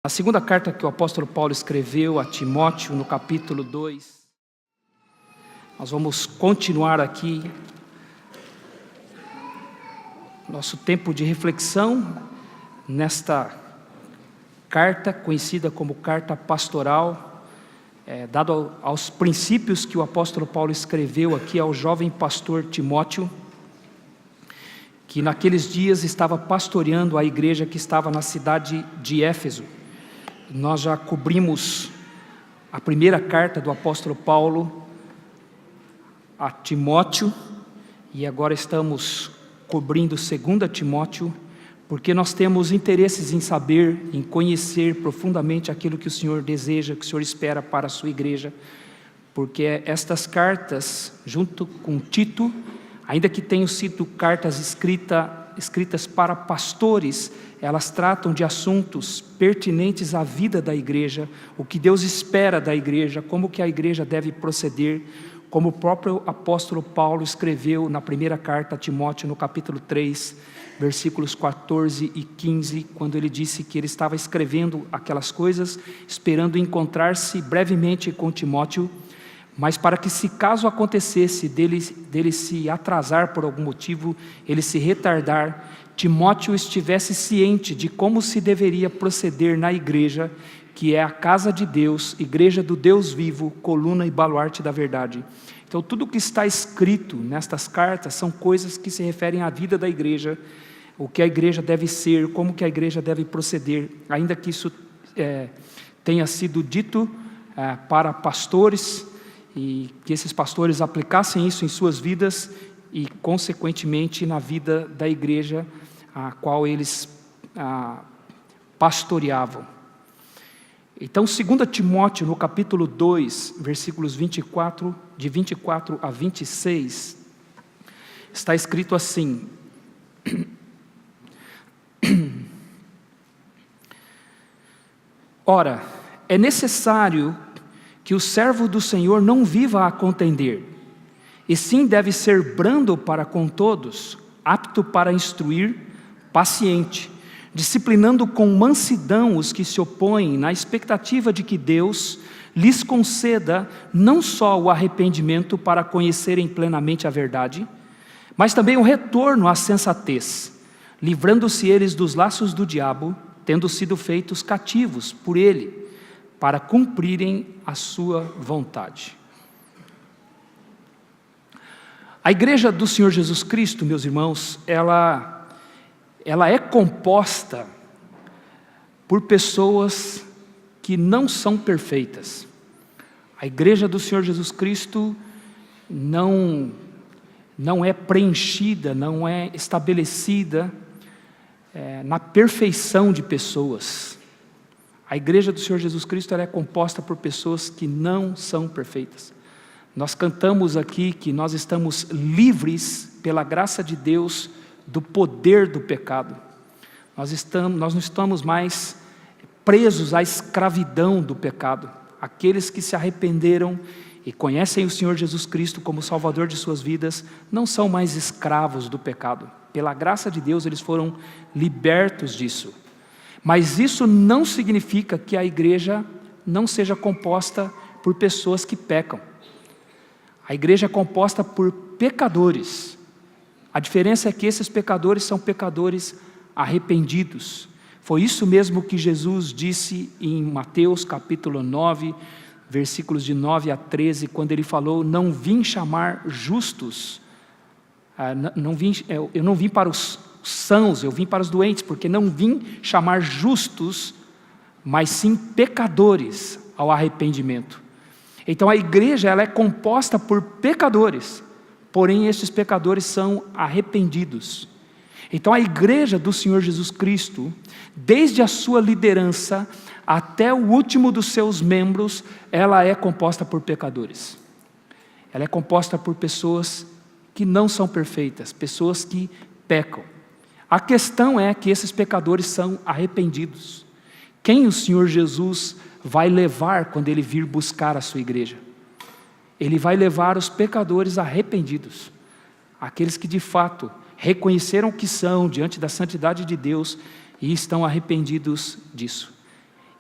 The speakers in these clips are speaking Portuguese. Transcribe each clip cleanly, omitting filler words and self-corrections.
A segunda carta que o apóstolo Paulo escreveu a Timóteo, no capítulo 2, nós vamos continuar aqui nosso tempo de reflexão nesta carta, conhecida como carta pastoral, dado aos princípios que o apóstolo Paulo escreveu aqui ao jovem pastor Timóteo, que naqueles dias estava pastoreando a igreja que estava na cidade de Éfeso. Nós já cobrimos a primeira carta do apóstolo Paulo a Timóteo, e agora estamos cobrindo 2 Timóteo, porque nós temos interesses em saber, em conhecer profundamente aquilo que o Senhor deseja, que o Senhor espera para a sua igreja, porque estas cartas, junto com Tito, ainda que tenham sido cartas escritas para pastores, elas tratam de assuntos pertinentes à vida da igreja, o que Deus espera da igreja, como que a igreja deve proceder, como o próprio apóstolo Paulo escreveu na primeira carta a Timóteo, no capítulo 3, versículos 14 e 15, quando ele disse que ele estava escrevendo aquelas coisas, esperando encontrar-se brevemente com Timóteo, mas para que, se caso acontecesse dele se atrasar por algum motivo, ele se retardar, Timóteo estivesse ciente de como se deveria proceder na igreja, que é a casa de Deus, igreja do Deus vivo, coluna e baluarte da verdade. Então, tudo que está escrito nestas cartas são coisas que se referem à vida da igreja, o que a igreja deve ser, como que a igreja deve proceder, ainda que isso tenha sido dito para pastores, e que esses pastores aplicassem isso em suas vidas e, consequentemente, na vida da igreja a qual eles pastoreavam. Então, 2 Timóteo, no capítulo 2, versículos 24, de 24 a 26, está escrito assim: Ora, é necessário que o servo do Senhor não viva a contender, e sim deve ser brando para com todos, apto para instruir, paciente, disciplinando com mansidão os que se opõem, na expectativa de que Deus lhes conceda não só o arrependimento para conhecerem plenamente a verdade, mas também o retorno à sensatez, livrando-se eles dos laços do diabo, tendo sido feitos cativos por ele, para cumprirem a sua vontade. A igreja do Senhor Jesus Cristo, meus irmãos, ela é composta por pessoas que não são perfeitas. A igreja do Senhor Jesus Cristo não é preenchida, não é estabelecida na perfeição de pessoas. A igreja do Senhor Jesus Cristo ela é composta por pessoas que não são perfeitas. Nós cantamos aqui que nós estamos livres pela graça de Deus do poder do pecado. Nós não estamos mais presos à escravidão do pecado. Aqueles que se arrependeram e conhecem o Senhor Jesus Cristo como Salvador de suas vidas, não são mais escravos do pecado. Pela graça de Deus eles foram libertos disso. Mas isso não significa que a igreja não seja composta por pessoas que pecam. A igreja é composta por pecadores. A diferença é que esses pecadores são pecadores arrependidos. Foi isso mesmo que Jesus disse em Mateus capítulo 9, versículos de 9 a 13, quando ele falou: não vim chamar justos, eu não vim para os sãos, eu vim para os doentes, porque não vim chamar justos, mas sim pecadores ao arrependimento. Então a igreja ela é composta por pecadores, porém estes pecadores são arrependidos. Então a igreja do Senhor Jesus Cristo, desde a sua liderança até o último dos seus membros, ela é composta por pecadores. Ela é composta por pessoas que não são perfeitas, pessoas que pecam. A questão é que esses pecadores são arrependidos. Quem o Senhor Jesus vai levar quando Ele vir buscar a sua igreja? Ele vai levar os pecadores arrependidos, aqueles que de fato reconheceram o que são diante da santidade de Deus e estão arrependidos disso.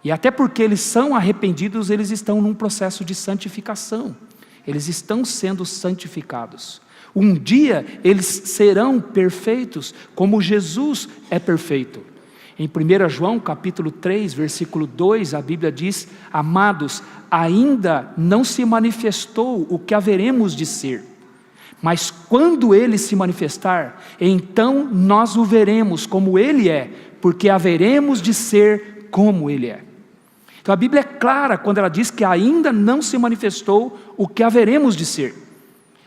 E até porque eles são arrependidos, eles estão num processo de santificação. Eles estão sendo santificados. Um dia eles serão perfeitos, como Jesus é perfeito. Em 1 João capítulo 3, versículo 2, a Bíblia diz: amados, ainda não se manifestou o que haveremos de ser. Mas quando Ele se manifestar, então nós o veremos como Ele é, porque haveremos de ser como Ele é. Então a Bíblia é clara quando ela diz que ainda não se manifestou o que haveremos de ser.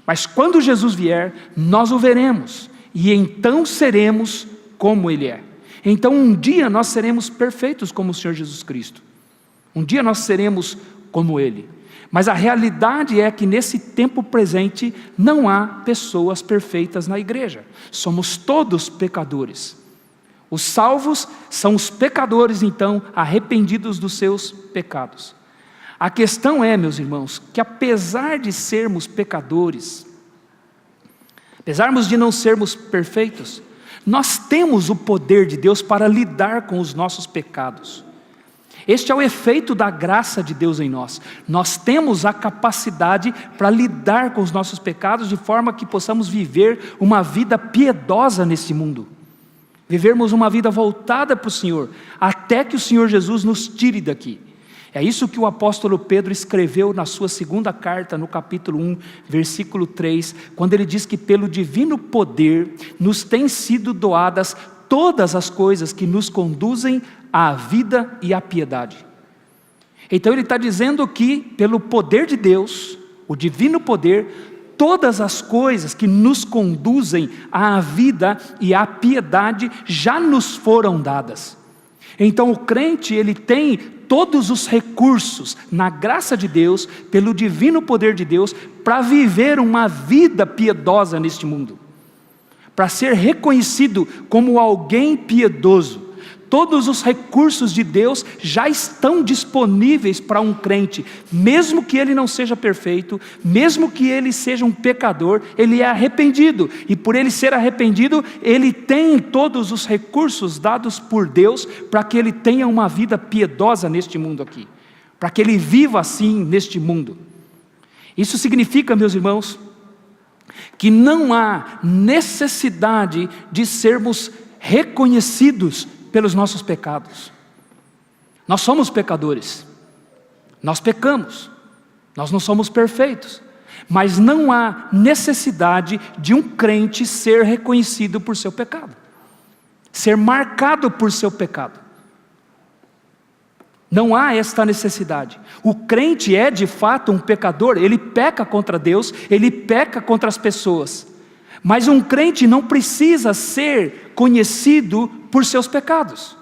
Mas quando Jesus vier, nós o veremos, e então seremos como Ele é. Então um dia nós seremos perfeitos como o Senhor Jesus Cristo. Um dia nós seremos como Ele. Mas a realidade é que nesse tempo presente não há pessoas perfeitas na igreja. Somos todos pecadores. Os salvos são os pecadores, então, arrependidos dos seus pecados. A questão é, meus irmãos, que apesar de sermos pecadores, apesar de não sermos perfeitos, nós temos o poder de Deus para lidar com os nossos pecados. Este é o efeito da graça de Deus em nós. Nós temos a capacidade para lidar com os nossos pecados de forma que possamos viver uma vida piedosa nesse mundo. Vivermos uma vida voltada para o Senhor, até que o Senhor Jesus nos tire daqui. É isso que o apóstolo Pedro escreveu na sua segunda carta, no capítulo 1, versículo 3, quando ele diz que pelo divino poder nos têm sido doadas todas as coisas que nos conduzem à vida e à piedade. Então ele está dizendo que pelo poder de Deus, o divino poder, todas as coisas que nos conduzem à vida e à piedade já nos foram dadas. Então o crente, ele tem todos os recursos na graça de Deus, pelo divino poder de Deus, para viver uma vida piedosa neste mundo, para ser reconhecido como alguém piedoso. Todos os recursos de Deus já estão disponíveis para um crente, mesmo que ele não seja perfeito, mesmo que ele seja um pecador, ele é arrependido, e por ele ser arrependido, ele tem todos os recursos dados por Deus, para que ele tenha uma vida piedosa neste mundo aqui, para que ele viva assim neste mundo. Isso significa, meus irmãos, que não há necessidade de sermos reconhecidos pelos nossos pecados. Nós somos pecadores, nós pecamos, nós não somos perfeitos, mas não há necessidade de um crente ser reconhecido por seu pecado, ser marcado por seu pecado. Não há esta necessidade. O crente é de fato um pecador, ele peca contra Deus, ele peca contra as pessoas. Mas um crente não precisa ser conhecido por seus pecados.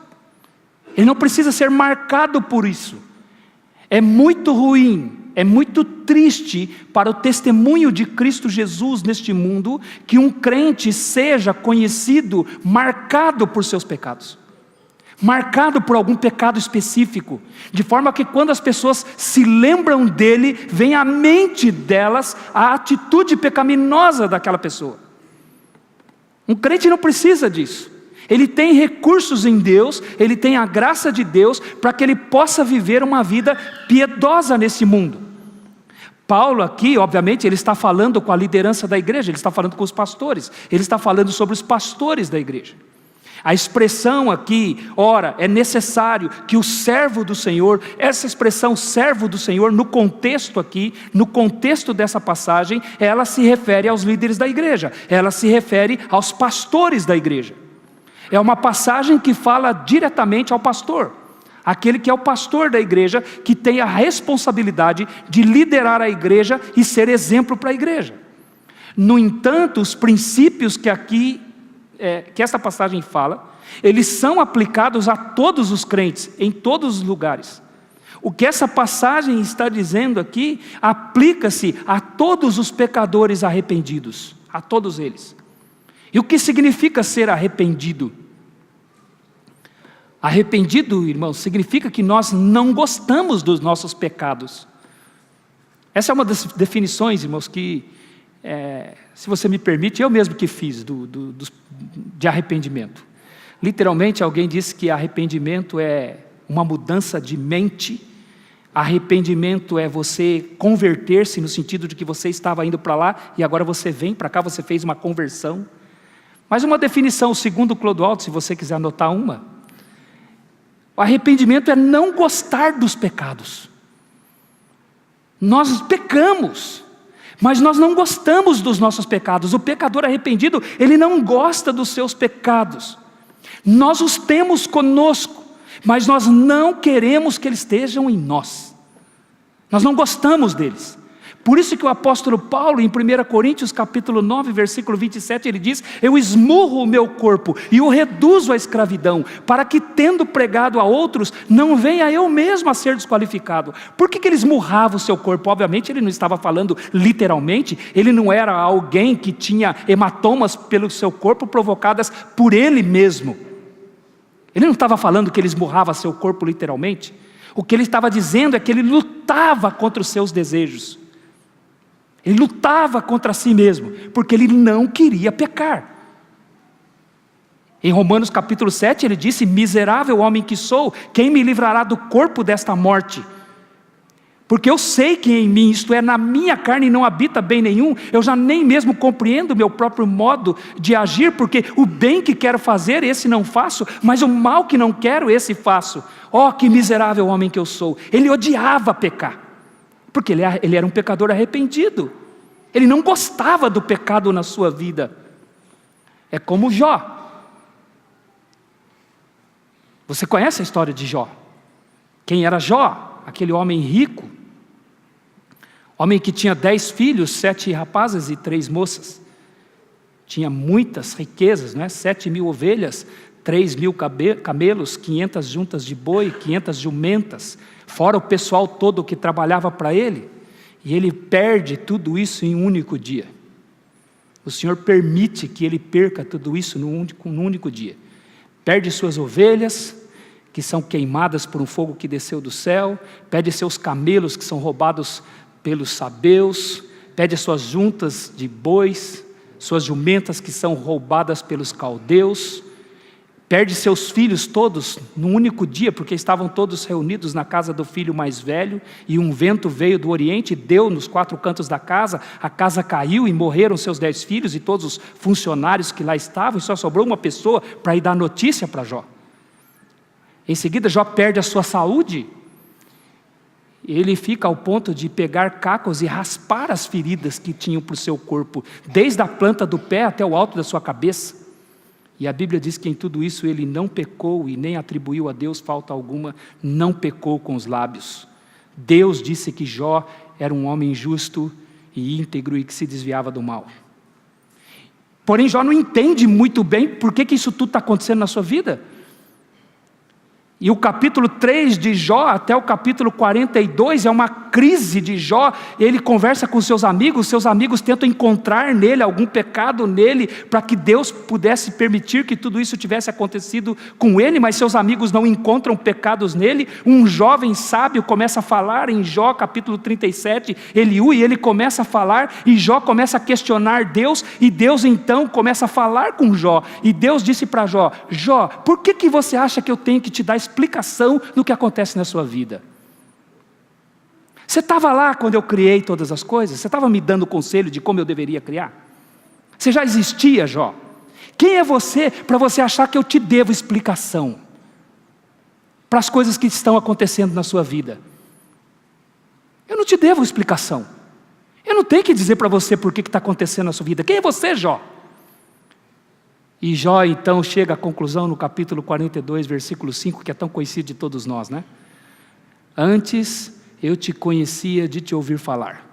Ele não precisa ser marcado por isso. É muito ruim, é muito triste para o testemunho de Cristo Jesus neste mundo, que um crente seja conhecido, marcado por seus pecados. Marcado por algum pecado específico, de forma que quando as pessoas se lembram dele, vem à mente delas a atitude pecaminosa daquela pessoa. Um crente não precisa disso. Ele tem recursos em Deus, ele tem a graça de Deus para que ele possa viver uma vida piedosa nesse mundo. Paulo aqui, obviamente, ele está falando com a liderança da igreja, ele está falando com os pastores, ele está falando sobre os pastores da igreja. A expressão aqui, ora, é necessário que o servo do Senhor, essa expressão servo do Senhor, no contexto aqui, no contexto dessa passagem, ela se refere aos líderes da igreja, ela se refere aos pastores da igreja. É uma passagem que fala diretamente ao pastor, aquele que é o pastor da igreja, que tem a responsabilidade de liderar a igreja e ser exemplo para a igreja. No entanto, os princípios que aqui que essa passagem fala, eles são aplicados a todos os crentes, em todos os lugares. O que essa passagem está dizendo aqui, aplica-se a todos os pecadores arrependidos, a todos eles. E o que significa ser arrependido? Arrependido, irmãos, significa que nós não gostamos dos nossos pecados. Essa é uma das definições, irmãos, que se você me permite, eu mesmo que fiz de arrependimento. Literalmente, alguém disse que arrependimento é uma mudança de mente. Arrependimento é você converter-se no sentido de que você estava indo para lá e agora você vem para cá, você fez uma conversão. Mas uma definição, segundo Clodoaldo, se você quiser anotar uma, o arrependimento é não gostar dos pecados. Nós pecamos, mas nós não gostamos dos nossos pecados. O pecador arrependido, ele não gosta dos seus pecados. Nós os temos conosco, mas nós não queremos que eles estejam em nós. Nós não gostamos deles. Por isso que o apóstolo Paulo, em 1 Coríntios capítulo 9, versículo 27, ele diz: eu esmurro o meu corpo e o reduzo à escravidão, para que, tendo pregado a outros, não venha eu mesmo a ser desqualificado. Por que ele esmurrava o seu corpo? Obviamente ele não estava falando literalmente, ele não era alguém que tinha hematomas pelo seu corpo provocadas por ele mesmo. Ele não estava falando que ele esmurrava seu corpo literalmente. O que ele estava dizendo é que ele lutava contra os seus desejos. Ele lutava contra si mesmo, porque ele não queria pecar. Em Romanos capítulo 7 ele disse: miserável homem que sou, quem me livrará do corpo desta morte? Porque eu sei que em mim, isto é, na minha carne não habita bem nenhum, eu já nem mesmo compreendo o meu próprio modo de agir, porque o bem que quero fazer, esse não faço, mas o mal que não quero, esse faço. Oh, que miserável homem que eu sou. Ele odiava pecar, porque ele era um pecador arrependido. Ele não gostava do pecado na sua vida. É como Jó. Você conhece a história de Jó? Quem era Jó? Aquele homem rico. Homem que tinha 10 filhos, 7 rapazes e 3 moças. Tinha muitas riquezas, 7.000 ovelhas, 3.000 camelos, 500 juntas de boi, 500 jumentas, fora o pessoal todo que trabalhava para ele. E ele perde tudo isso em um único dia. O Senhor permite que ele perca tudo isso num único dia. Perde suas ovelhas, que são queimadas por um fogo que desceu do céu, perde seus camelos, que são roubados pelos sabeus, perde as suas juntas de bois, suas jumentas, que são roubadas pelos caldeus, perde seus filhos todos num único dia, porque estavam todos reunidos na casa do filho mais velho, e um vento veio do oriente, deu nos 4 cantos da casa, a casa caiu e morreram seus 10 filhos e todos os funcionários que lá estavam, e só sobrou uma pessoa para ir dar notícia para Jó. Em seguida Jó perde a sua saúde, ele fica ao ponto de pegar cacos e raspar as feridas que tinham para o seu corpo, desde a planta do pé até o alto da sua cabeça. E a Bíblia diz que em tudo isso ele não pecou e nem atribuiu a Deus falta alguma, não pecou com os lábios. Deus disse que Jó era um homem justo e íntegro e que se desviava do mal. Porém Jó não entende muito bem por que isso tudo está acontecendo na sua vida. E o capítulo 3 de Jó até o capítulo 42 é uma crise de Jó. Ele conversa com seus amigos tentam encontrar nele algum pecado nele, para que Deus pudesse permitir que tudo isso tivesse acontecido com ele, mas seus amigos não encontram pecados nele. Um jovem sábio começa a falar em Jó capítulo 37, Eliú, e ele começa a falar, e Jó começa a questionar Deus, e Deus então começa a falar com Jó, e Deus disse para Jó: Jó, por que você acha que eu tenho que te dar explicação do que acontece na sua vida? Você estava lá quando eu criei todas as coisas? Você estava me dando conselho de como eu deveria criar? Você já existia, Jó? Quem é você para você achar que eu te devo explicação para as coisas que estão acontecendo na sua vida? Eu não te devo explicação. Eu não tenho que dizer para você por que está acontecendo na sua vida. Quem é você, Jó? E Jó então chega à conclusão no capítulo 42, versículo 5, que é tão conhecido de todos nós, Antes eu te conhecia de te ouvir falar,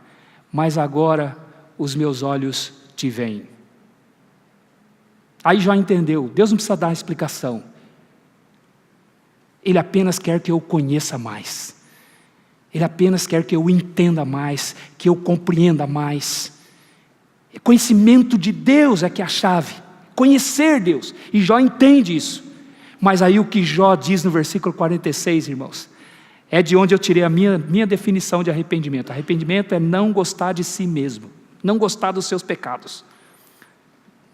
mas agora os meus olhos te veem. Aí Jó entendeu, Deus não precisa dar explicação. Ele apenas quer que eu conheça mais. Ele apenas quer que eu entenda mais, que eu compreenda mais. Conhecimento de Deus é que é a chave. Conhecer Deus, e Jó entende isso. Mas aí o que Jó diz no versículo 46, irmãos, é de onde eu tirei a minha definição de arrependimento. Arrependimento é não gostar de si mesmo, não gostar dos seus pecados.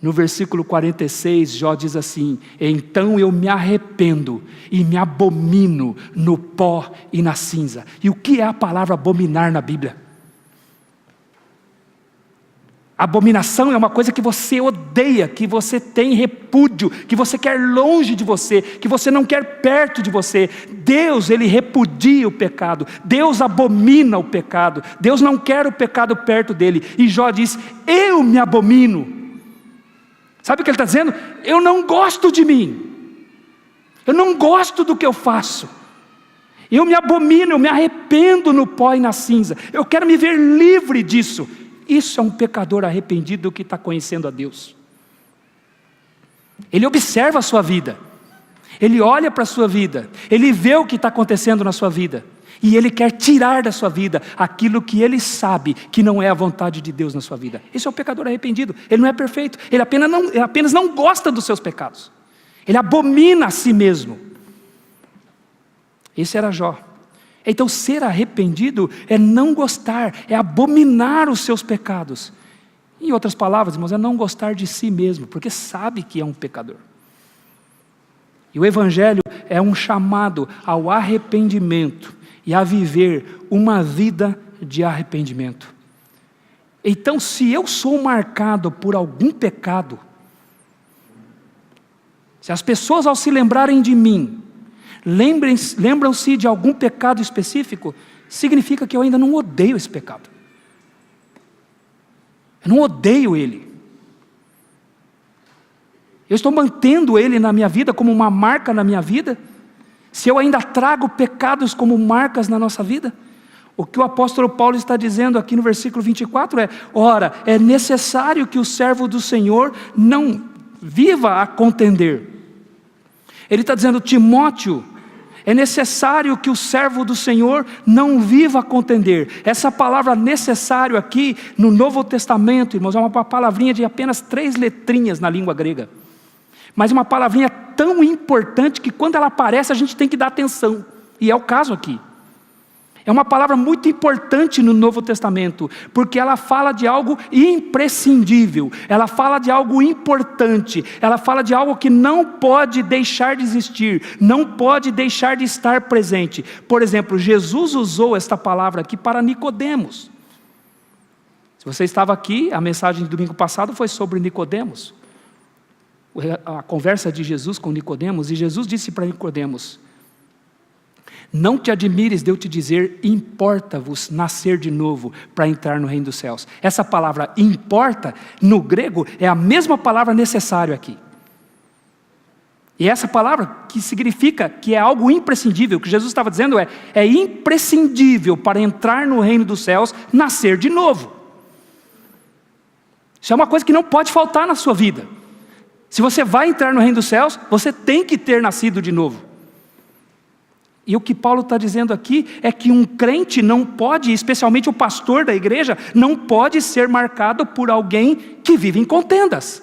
No versículo 46, Jó diz assim: então eu me arrependo e me abomino no pó e na cinza. E o que é a palavra abominar na Bíblia? Abominação é uma coisa que você odeia, que você tem repúdio, que você quer longe de você, que você não quer perto de você. Deus, Ele repudia o pecado, Deus abomina o pecado, Deus não quer o pecado perto dele. E Jó diz: eu me abomino. Sabe o que ele está dizendo? Eu não gosto de mim, eu não gosto do que eu faço, eu me abomino, eu me arrependo no pó e na cinza, eu quero me ver livre disso. Isso é um pecador arrependido que está conhecendo a Deus. Ele observa a sua vida, ele olha para a sua vida, ele vê o que está acontecendo na sua vida, e ele quer tirar da sua vida aquilo que ele sabe que não é a vontade de Deus na sua vida. Esse é o pecador arrependido. Ele não é perfeito, ele apenas não gosta dos seus pecados, ele abomina a si mesmo. Esse era Jó. Então ser arrependido é não gostar, é abominar os seus pecados. Em outras palavras, irmãos, é não gostar de si mesmo, porque sabe que é um pecador. E o Evangelho é um chamado ao arrependimento e a viver uma vida de arrependimento. Então, se eu sou marcado por algum pecado, se as pessoas ao se lembrarem de mim, lembram-se de algum pecado específico, significa que eu ainda não odeio esse pecado. Eu não odeio ele. Eu estou mantendo ele na minha vida como uma marca na minha vida. Se eu ainda trago pecados como marcas na nossa vida, o que o apóstolo Paulo está dizendo aqui no versículo 24 é: ora, é necessário que o servo do Senhor não viva a contender. Ele está dizendo: Timóteo, é necessário que o servo do Senhor não viva a contender. Essa palavra necessário aqui no Novo Testamento, irmãos, é uma palavrinha de apenas 3 letrinhas na língua grega. Mas uma palavrinha tão importante que quando ela aparece a gente tem que dar atenção. E é o caso aqui. É uma palavra muito importante no Novo Testamento, porque ela fala de algo imprescindível, ela fala de algo importante, ela fala de algo que não pode deixar de existir, não pode deixar de estar presente. Por exemplo, Jesus usou esta palavra aqui para Nicodemos. Se você estava aqui, a mensagem de domingo passado foi sobre Nicodemos. A conversa de Jesus com Nicodemos, e Jesus disse para Nicodemos: não te admires de eu te dizer, importa-vos nascer de novo para entrar no reino dos céus. Essa palavra importa, no grego, é a mesma palavra necessário aqui. E essa palavra que significa que é algo imprescindível, o que Jesus estava dizendo é imprescindível para entrar no reino dos céus, nascer de novo. Isso é uma coisa que não pode faltar na sua vida. Se você vai entrar no reino dos céus, você tem que ter nascido de novo. E o que Paulo está dizendo aqui é que um crente não pode, especialmente o pastor da igreja, não pode ser marcado por alguém que vive em contendas.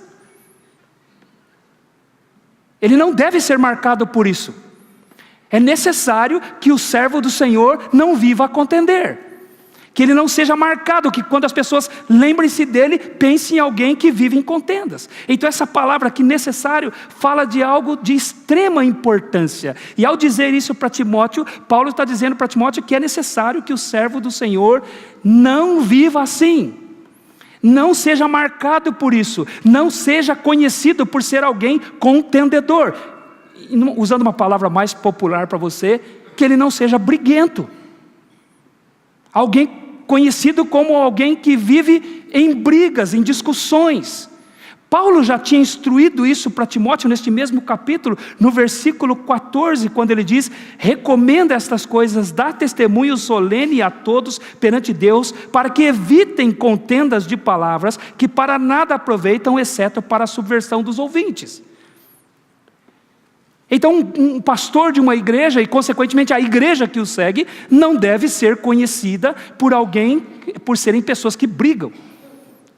Ele não deve ser marcado por isso. É necessário que o servo do Senhor não viva a contender. Que ele não seja marcado, que quando as pessoas lembrem-se dele, pensem em alguém que vive em contendas. Então essa palavra aqui, necessário, fala de algo de extrema importância. E ao dizer isso para Timóteo, Paulo está dizendo para Timóteo que é necessário que o servo do Senhor não viva assim. Não seja marcado por isso. Não seja conhecido por ser alguém contendedor. Usando uma palavra mais popular para você, que ele não seja briguento. Alguém conhecido como alguém que vive em brigas, em discussões. Paulo já tinha instruído isso para Timóteo neste mesmo capítulo, no versículo 14, quando ele diz: recomenda estas coisas, dá testemunho solene a todos perante Deus, para que evitem contendas de palavras, que para nada aproveitam, exceto para a subversão dos ouvintes. Então um pastor de uma igreja, e consequentemente a igreja que o segue, não deve ser conhecida por serem pessoas que brigam,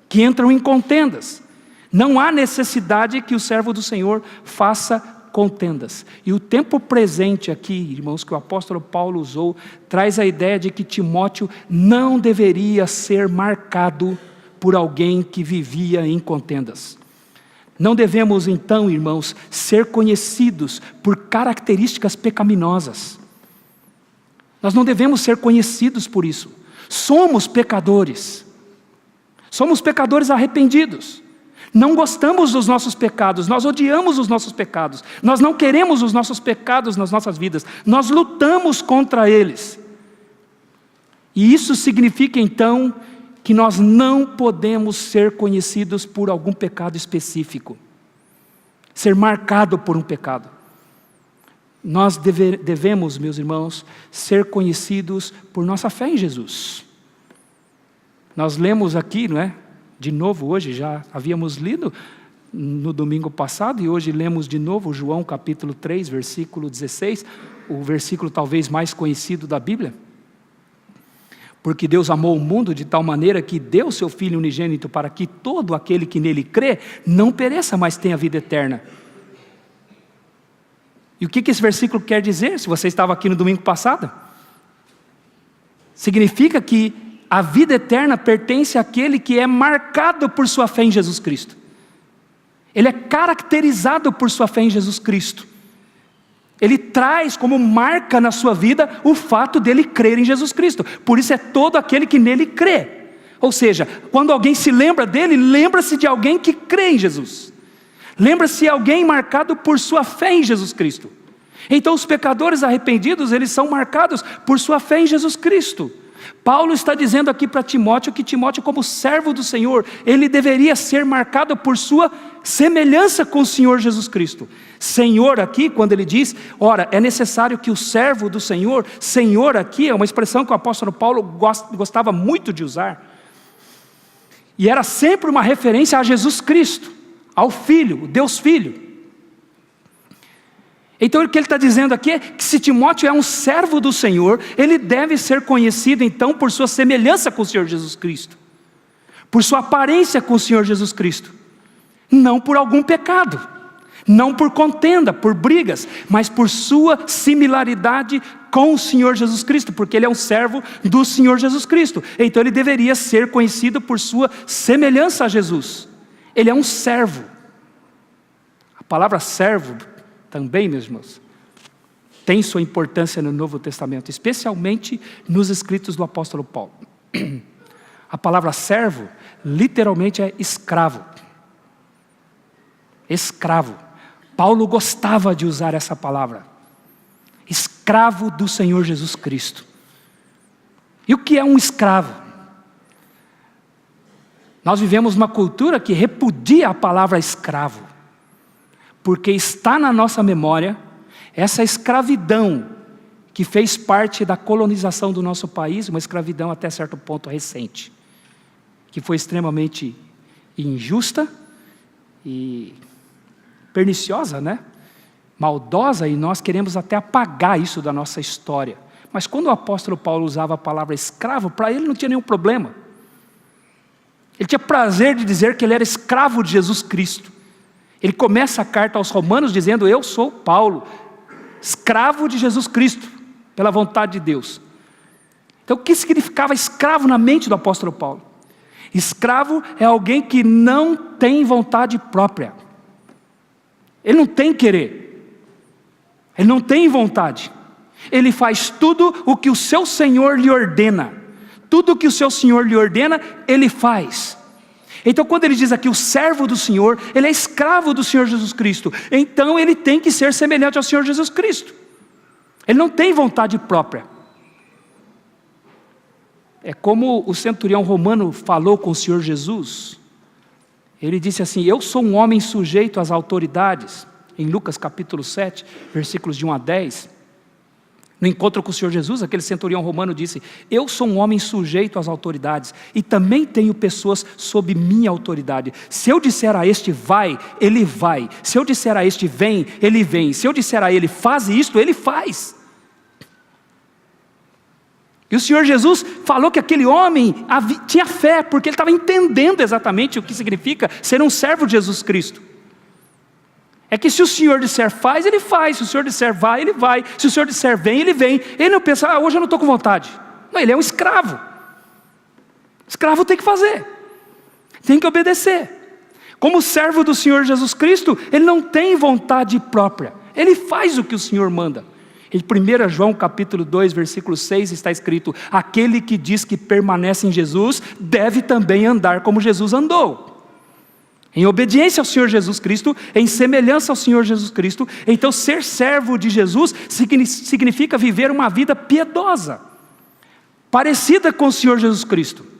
que entram em contendas. Não há necessidade que o servo do Senhor faça contendas. E o tempo presente aqui, irmãos, que o apóstolo Paulo usou, traz a ideia de que Timóteo não deveria ser marcado por alguém que vivia em contendas. Não devemos então, irmãos, ser conhecidos por características pecaminosas. Nós não devemos ser conhecidos por isso. Somos pecadores. Somos pecadores arrependidos. Não gostamos dos nossos pecados, nós odiamos os nossos pecados. Nós não queremos os nossos pecados nas nossas vidas. Nós lutamos contra eles. E isso significa então que nós não podemos ser conhecidos por algum pecado específico, ser marcado por um pecado. Nós devemos, meus irmãos, ser conhecidos por nossa fé em Jesus. Nós lemos aqui, não é? De novo hoje, já havíamos lido no domingo passado, e hoje lemos de novo João capítulo 3, versículo 16, o versículo talvez mais conhecido da Bíblia. Porque Deus amou o mundo de tal maneira que deu seu Filho unigênito para que todo aquele que nele crê não pereça, mas tenha vida eterna. E o que esse versículo quer dizer? Se você estava aqui no domingo passado, significa que a vida eterna pertence àquele que é marcado por sua fé em Jesus Cristo. Ele é caracterizado por sua fé em Jesus Cristo. Ele traz como marca na sua vida o fato dele crer em Jesus Cristo. Por isso é todo aquele que nele crê. Ou seja, quando alguém se lembra dele, lembra-se de alguém que crê em Jesus. Lembra-se de alguém marcado por sua fé em Jesus Cristo. Então os pecadores arrependidos, eles são marcados por sua fé em Jesus Cristo. Paulo está dizendo aqui para Timóteo que Timóteo, como servo do Senhor, ele deveria ser marcado por sua semelhança com o Senhor Jesus Cristo. Senhor aqui, quando ele diz, ora, é necessário que o servo do Senhor, Senhor aqui é uma expressão que o apóstolo Paulo gostava muito de usar. E era sempre uma referência a Jesus Cristo, ao Filho, o Deus Filho. Então o que ele está dizendo aqui é que se Timóteo é um servo do Senhor, ele deve ser conhecido então por sua semelhança com o Senhor Jesus Cristo, por sua aparência com o Senhor Jesus Cristo, não por algum pecado, não por contenda, por brigas, mas por sua similaridade com o Senhor Jesus Cristo, porque ele é um servo do Senhor Jesus Cristo. Então ele deveria ser conhecido por sua semelhança a Jesus. Ele é um servo. A palavra servo também, meus irmãos, tem sua importância no Novo Testamento, especialmente nos escritos do apóstolo Paulo. A palavra servo, literalmente é escravo. Escravo. Paulo gostava de usar essa palavra. Escravo do Senhor Jesus Cristo. E o que é um escravo? Nós vivemos uma cultura que repudia a palavra escravo, porque está na nossa memória essa escravidão que fez parte da colonização do nosso país, uma escravidão até certo ponto recente, que foi extremamente injusta e perniciosa, né? Maldosa, e nós queremos até apagar isso da nossa história. Mas quando o apóstolo Paulo usava a palavra escravo, para ele não tinha nenhum problema. Ele tinha prazer de dizer que ele era escravo de Jesus Cristo. Ele começa a carta aos Romanos dizendo, eu sou Paulo, escravo de Jesus Cristo, pela vontade de Deus. Então o que significava escravo na mente do apóstolo Paulo? Escravo é alguém que não tem vontade própria. Ele não tem querer. Ele não tem vontade. Ele faz tudo o que o seu Senhor lhe ordena. Tudo o que o seu Senhor lhe ordena, ele faz. Então quando ele diz aqui o servo do Senhor, ele é escravo do Senhor Jesus Cristo. Então ele tem que ser semelhante ao Senhor Jesus Cristo. Ele não tem vontade própria. É como o centurião romano falou com o Senhor Jesus. Ele disse assim, eu sou um homem sujeito às autoridades. Em Lucas capítulo 7, versículos de 1 a 10. No encontro com o Senhor Jesus, aquele centurião romano disse, eu sou um homem sujeito às autoridades, e também tenho pessoas sob minha autoridade. Se eu disser a este vai, ele vai. Se eu disser a este vem, ele vem. Se eu disser a ele faz isto, ele faz. E o Senhor Jesus falou que aquele homem tinha fé, porque ele estava entendendo exatamente o que significa ser um servo de Jesus Cristo. É que se o Senhor disser faz, ele faz. Se o Senhor disser vai, ele vai. Se o Senhor disser vem, ele vem. Ele não pensa, hoje eu não estou com vontade. Não, ele é um escravo. Escravo tem que fazer. Tem que obedecer. Como servo do Senhor Jesus Cristo, ele não tem vontade própria. Ele faz o que o Senhor manda. Em 1 João capítulo 2, versículo 6 está escrito: aquele que diz que permanece em Jesus, deve também andar como Jesus andou. Em obediência ao Senhor Jesus Cristo, em semelhança ao Senhor Jesus Cristo. Então ser servo de Jesus significa viver uma vida piedosa, parecida com o Senhor Jesus Cristo.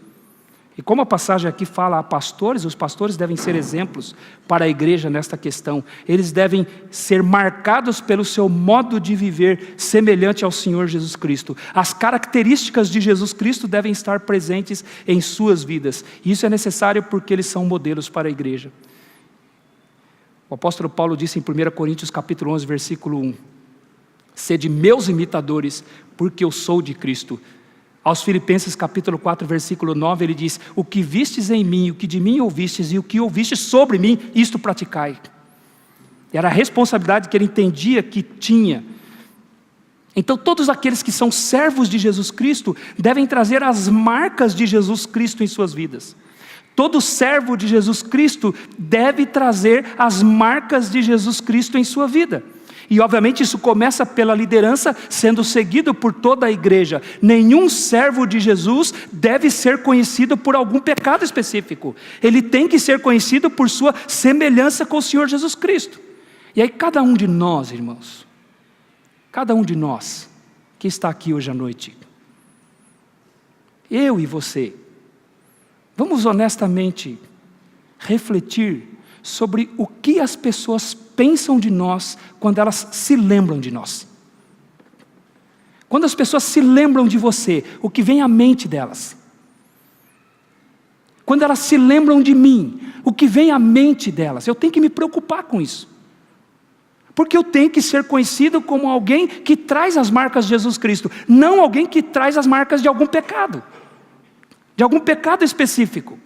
E como a passagem aqui fala a pastores, os pastores devem ser exemplos para a igreja nesta questão. Eles devem ser marcados pelo seu modo de viver semelhante ao Senhor Jesus Cristo. As características de Jesus Cristo devem estar presentes em suas vidas. E isso é necessário porque eles são modelos para a igreja. O apóstolo Paulo disse em 1 Coríntios capítulo 11, versículo 1: sede meus imitadores, porque eu sou de Cristo. Aos Filipenses capítulo 4, versículo 9, ele diz: o que vistes em mim, o que de mim ouvistes e o que ouvistes sobre mim, isto praticai. Era a responsabilidade que ele entendia que tinha. Então todos aqueles que são servos de Jesus Cristo devem trazer as marcas de Jesus Cristo em suas vidas. Todo servo de Jesus Cristo deve trazer as marcas de Jesus Cristo em sua vida. E obviamente isso começa pela liderança, sendo seguido por toda a igreja. Nenhum servo de Jesus deve ser conhecido por algum pecado específico. Ele tem que ser conhecido por sua semelhança com o Senhor Jesus Cristo. E aí cada um de nós, irmãos, cada um de nós que está aqui hoje à noite, eu e você, vamos honestamente refletir sobre o que as pessoas pensam de nós quando elas se lembram de nós. Quando as pessoas se lembram de você, o que vem à mente delas? Quando elas se lembram de mim, o que vem à mente delas? Eu tenho que me preocupar com isso. Porque eu tenho que ser conhecido como alguém que traz as marcas de Jesus Cristo, não alguém que traz as marcas de algum pecado específico.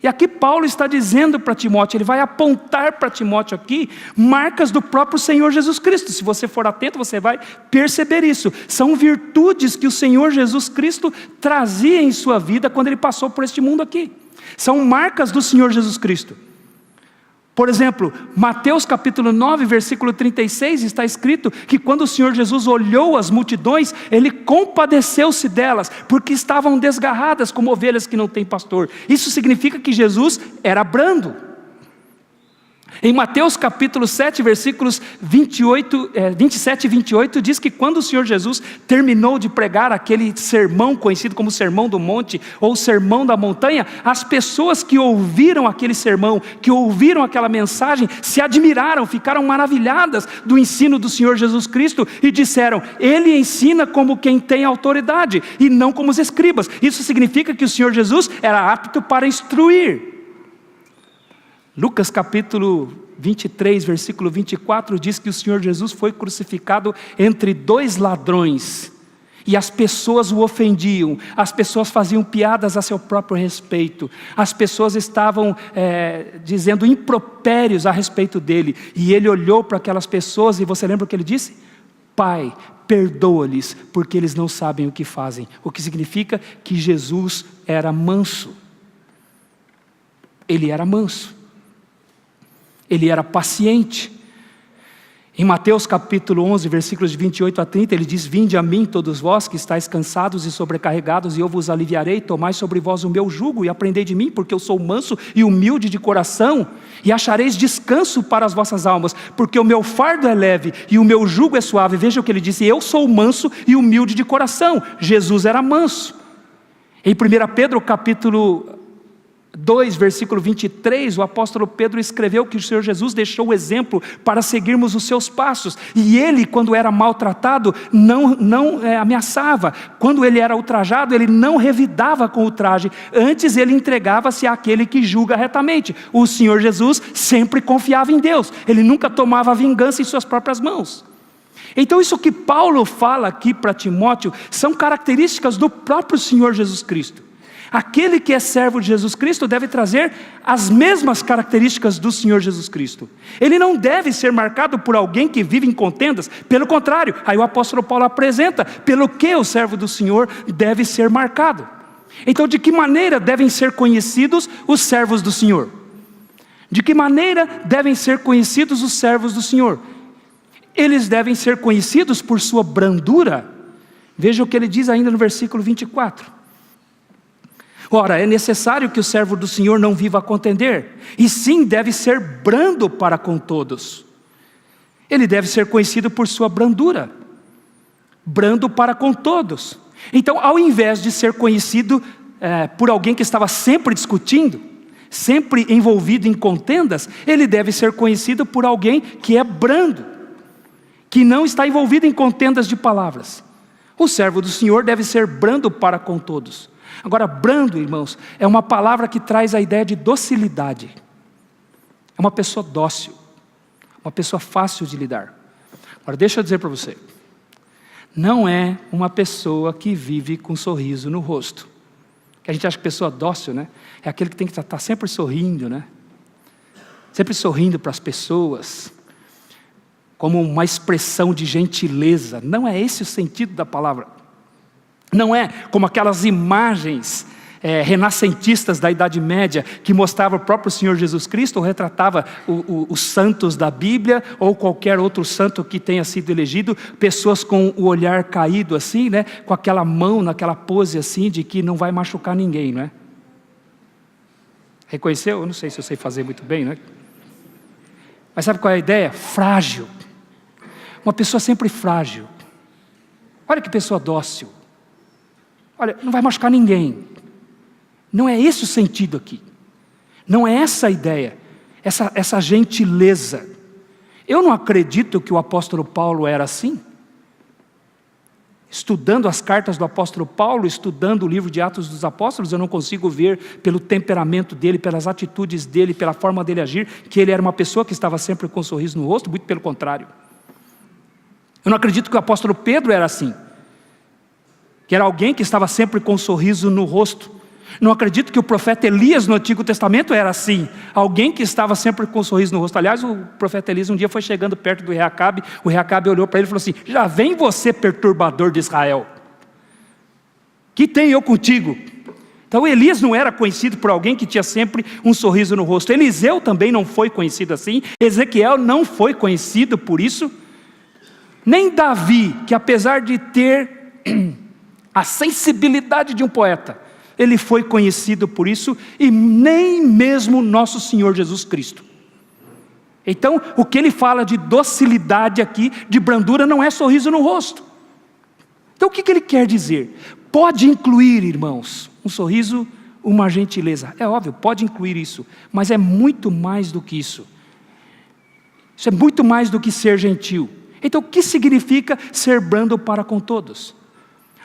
E aqui Paulo está dizendo para Timóteo, ele vai apontar para Timóteo aqui marcas do próprio Senhor Jesus Cristo. Se você for atento, você vai perceber isso. São virtudes que o Senhor Jesus Cristo trazia em sua vida quando ele passou por este mundo aqui. São marcas do Senhor Jesus Cristo. Por exemplo, Mateus capítulo 9, versículo 36, está escrito que quando o Senhor Jesus olhou as multidões, Ele compadeceu-se delas, porque estavam desgarradas como ovelhas que não têm pastor. Isso significa que Jesus era brando. Em Mateus capítulo 7, versículos 27 e 28, diz que quando o Senhor Jesus terminou de pregar aquele sermão conhecido como Sermão do Monte, ou Sermão da Montanha, as pessoas que ouviram aquele sermão, que ouviram aquela mensagem, se admiraram, ficaram maravilhadas do ensino do Senhor Jesus Cristo, e disseram: Ele ensina como quem tem autoridade, e não como os escribas. Isso significa que o Senhor Jesus era apto para instruir. Lucas capítulo 23, versículo 24, diz que o Senhor Jesus foi crucificado entre dois ladrões, e as pessoas o ofendiam, as pessoas faziam piadas a seu próprio respeito, as pessoas estavam dizendo impropérios a respeito dele, e ele olhou para aquelas pessoas, e você lembra o que ele disse? Pai, perdoa-lhes, porque eles não sabem o que fazem. O que significa que Jesus era manso. Ele era manso. Ele era paciente. Em Mateus capítulo 11, versículos de 28 a 30, ele diz: Vinde a mim todos vós que estáis cansados e sobrecarregados, e eu vos aliviarei. Tomai sobre vós o meu jugo e aprendei de mim, porque eu sou manso e humilde de coração, e achareis descanso para as vossas almas, porque o meu fardo é leve e o meu jugo é suave. Veja o que ele disse: eu sou manso e humilde de coração. Jesus era manso. Em 1 Pedro capítulo 2, versículo 23, o apóstolo Pedro escreveu que o Senhor Jesus deixou o exemplo para seguirmos os seus passos, e ele, quando era maltratado, não ameaçava, quando ele era ultrajado, ele não revidava com ultraje, antes ele entregava-se àquele que julga retamente. O Senhor Jesus sempre confiava em Deus, ele nunca tomava vingança em suas próprias mãos. Então isso que Paulo fala aqui para Timóteo, são características do próprio Senhor Jesus Cristo. Aquele que é servo de Jesus Cristo deve trazer as mesmas características do Senhor Jesus Cristo. Ele não deve ser marcado por alguém que vive em contendas, pelo contrário, aí o apóstolo Paulo apresenta pelo que o servo do Senhor deve ser marcado. Então, de que maneira devem ser conhecidos os servos do Senhor? De que maneira devem ser conhecidos os servos do Senhor? Eles devem ser conhecidos por sua brandura. Veja o que ele diz ainda no versículo 24. Ora, é necessário que o servo do Senhor não viva a contender, e sim deve ser brando para com todos. Ele deve ser conhecido por sua brandura, brando para com todos. Então, ao invés de ser conhecido por alguém que estava sempre discutindo, sempre envolvido em contendas, ele deve ser conhecido por alguém que é brando, que não está envolvido em contendas de palavras. O servo do Senhor deve ser brando para com todos. Agora, brando, irmãos, é uma palavra que traz a ideia de docilidade. É uma pessoa dócil, uma pessoa fácil de lidar. Agora, deixa eu dizer para você, não é uma pessoa que vive com um sorriso no rosto. Que a gente acha que pessoa dócil, né? É aquele que tem que estar sempre sorrindo, né? Sempre sorrindo para as pessoas, como uma expressão de gentileza. Não é esse o sentido da palavra. Não é como aquelas imagens renascentistas da Idade Média, que mostrava o próprio Senhor Jesus Cristo, ou retratava os santos da Bíblia, ou qualquer outro santo que tenha sido elegido, pessoas com o olhar caído assim, né? Com aquela mão naquela pose assim, de que não vai machucar ninguém, não é? Reconheceu? Eu não sei se eu sei fazer muito bem, né? Mas sabe qual é a ideia? Frágil. Uma pessoa sempre frágil. Olha que pessoa dócil. Olha, não vai machucar ninguém. Não é esse o sentido aqui. Não é essa a ideia. Essa gentileza. Eu não acredito que o apóstolo Paulo era assim. Estudando as cartas do apóstolo Paulo, estudando o livro de Atos dos Apóstolos, eu não consigo ver pelo temperamento dele, pelas atitudes dele, pela forma dele agir, que ele era uma pessoa que estava sempre com um sorriso no rosto, muito pelo contrário. Eu não acredito que o apóstolo Pedro era assim, que era alguém que estava sempre com um sorriso no rosto. Não acredito que o profeta Elias no Antigo Testamento era assim, alguém que estava sempre com um sorriso no rosto. Aliás, o profeta Elias um dia foi chegando perto do rei Acabe, o rei Acabe olhou para ele e falou assim: já vem você, perturbador de Israel, que tenho eu contigo? Então Elias não era conhecido por alguém que tinha sempre um sorriso no rosto. Eliseu também não foi conhecido assim, Ezequiel não foi conhecido por isso, nem Davi, que apesar de ter a sensibilidade de um poeta, ele foi conhecido por isso, e nem mesmo nosso Senhor Jesus Cristo. Então, o que ele fala de docilidade aqui, de brandura, não é sorriso no rosto. Então, o que ele quer dizer? Pode incluir, irmãos, um sorriso, uma gentileza. É óbvio, pode incluir isso, mas é muito mais do que isso. Isso é muito mais do que ser gentil. Então, o que significa ser brando para com todos?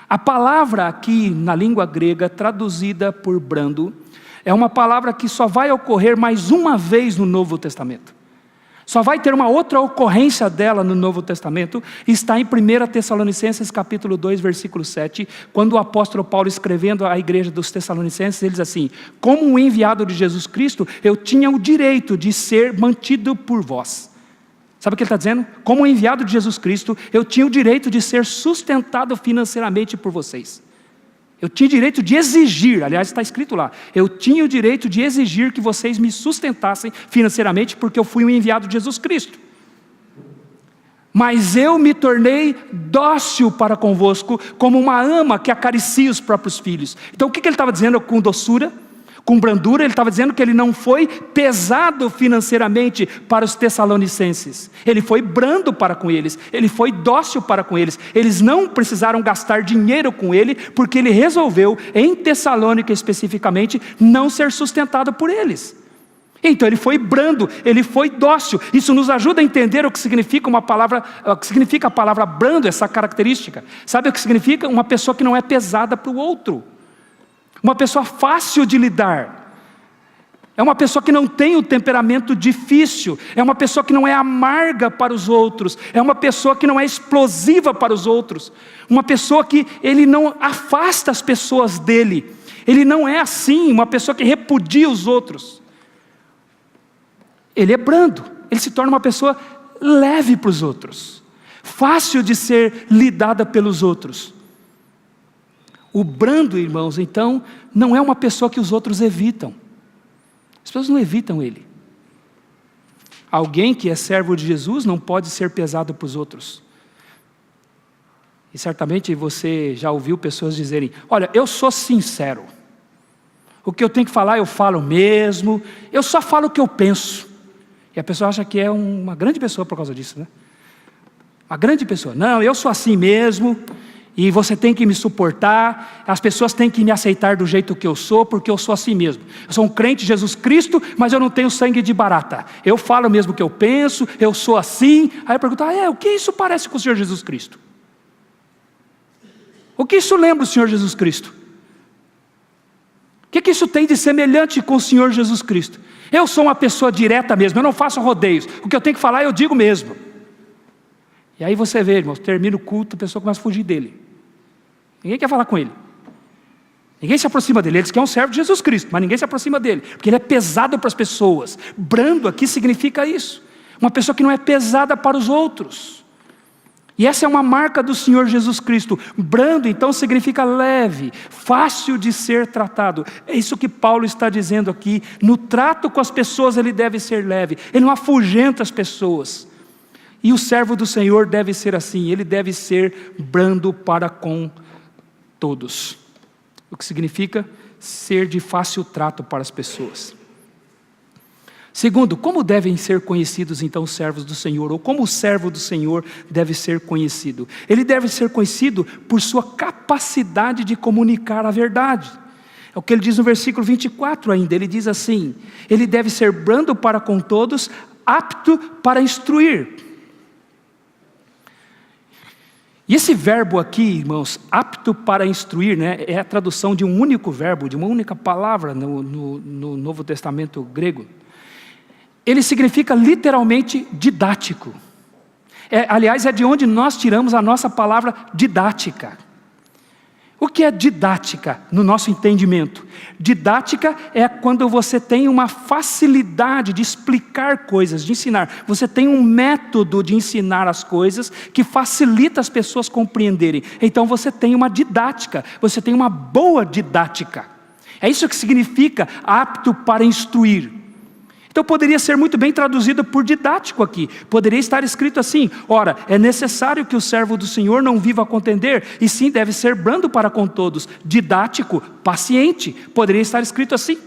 A palavra aqui na língua grega, traduzida por brando, é uma palavra que só vai ocorrer mais uma vez no Novo Testamento. Só vai ter uma outra ocorrência dela no Novo Testamento, está em 1 Tessalonicenses capítulo 2, versículo 7, quando o apóstolo Paulo, escrevendo à igreja dos Tessalonicenses, ele diz assim: como um enviado de Jesus Cristo, eu tinha o direito de ser mantido por vós. Sabe o que ele está dizendo? Como enviado de Jesus Cristo, eu tinha o direito de ser sustentado financeiramente por vocês. Eu tinha o direito de exigir, aliás está escrito lá, eu tinha o direito de exigir que vocês me sustentassem financeiramente, porque eu fui um enviado de Jesus Cristo. Mas eu me tornei dócil para convosco, como uma ama que acaricia os próprios filhos. Então o que ele estava dizendo com doçura? Com brandura, ele estava dizendo que ele não foi pesado financeiramente para os tessalonicenses. Ele foi brando para com eles, ele foi dócil para com eles. Eles não precisaram gastar dinheiro com ele, porque ele resolveu, em Tessalônica especificamente, não ser sustentado por eles. Então ele foi brando, ele foi dócil. Isso nos ajuda a entender o que significa o que significa a palavra brando, essa característica. Sabe o que significa? Uma pessoa que não é pesada para o outro. Uma pessoa fácil de lidar. É uma pessoa que não tem o temperamento difícil. É uma pessoa que não é amarga para os outros. É uma pessoa que não é explosiva para os outros. Uma pessoa que ele não afasta as pessoas dele. Ele não é assim, uma pessoa que repudia os outros. Ele é brando. Ele se torna uma pessoa leve para os outros. Fácil de ser lidada pelos outros. O brando, irmãos, então, não é uma pessoa que os outros evitam. As pessoas não evitam ele. Alguém que é servo de Jesus não pode ser pesado para os outros. E certamente você já ouviu pessoas dizerem: olha, eu sou sincero. O que eu tenho que falar, eu falo mesmo. Eu só falo o que eu penso. E a pessoa acha que é uma grande pessoa por causa disso, né? Uma grande pessoa. Não, eu sou assim mesmo. E você tem que me suportar. As pessoas têm que me aceitar do jeito que eu sou, porque eu sou assim mesmo. Eu sou um crente de Jesus Cristo, mas eu não tenho sangue de barata. Eu falo mesmo o que eu penso, eu sou assim. Aí eu pergunto: o que isso parece com o Senhor Jesus Cristo? O que isso lembra o Senhor Jesus Cristo? O que isso tem de semelhante com o Senhor Jesus Cristo? Eu sou uma pessoa direta mesmo, eu não faço rodeios. O que eu tenho que falar, eu digo mesmo. E aí você vê, irmãos, termina o culto, a pessoa começa a fugir dele. Ninguém quer falar com ele. Ninguém se aproxima dele. Ele diz que é um servo de Jesus Cristo, mas ninguém se aproxima dele, porque ele é pesado para as pessoas. Brando aqui significa isso. Uma pessoa que não é pesada para os outros. E essa é uma marca do Senhor Jesus Cristo. Brando, então, significa leve, fácil de ser tratado. É isso que Paulo está dizendo aqui. No trato com as pessoas ele deve ser leve. Ele não afugenta as pessoas. E o servo do Senhor deve ser assim. Ele deve ser brando para com todos. O que significa ser de fácil trato para as pessoas. Segundo, como devem ser conhecidos então os servos do Senhor? Ou como o servo do Senhor deve ser conhecido? Ele deve ser conhecido por sua capacidade de comunicar a verdade. É o que ele diz no versículo 24 ainda. Ele diz assim: ele deve ser brando para com todos, apto para instruir. E esse verbo aqui, irmãos, apto para instruir, né, é a tradução de um único verbo, de uma única palavra no Novo Testamento grego. Ele significa literalmente didático. Aliás, é de onde nós tiramos a nossa palavra didática. O que é didática no nosso entendimento? Didática é quando você tem uma facilidade de explicar coisas, de ensinar. Você tem um método de ensinar as coisas que facilita as pessoas compreenderem. Então você tem uma didática, você tem uma boa didática. É isso que significa apto para instruir. Então poderia ser muito bem traduzido por didático aqui. Poderia estar escrito assim: ora, é necessário que o servo do Senhor não viva a contender, e sim deve ser brando para com todos, didático, paciente. Poderia estar escrito assim,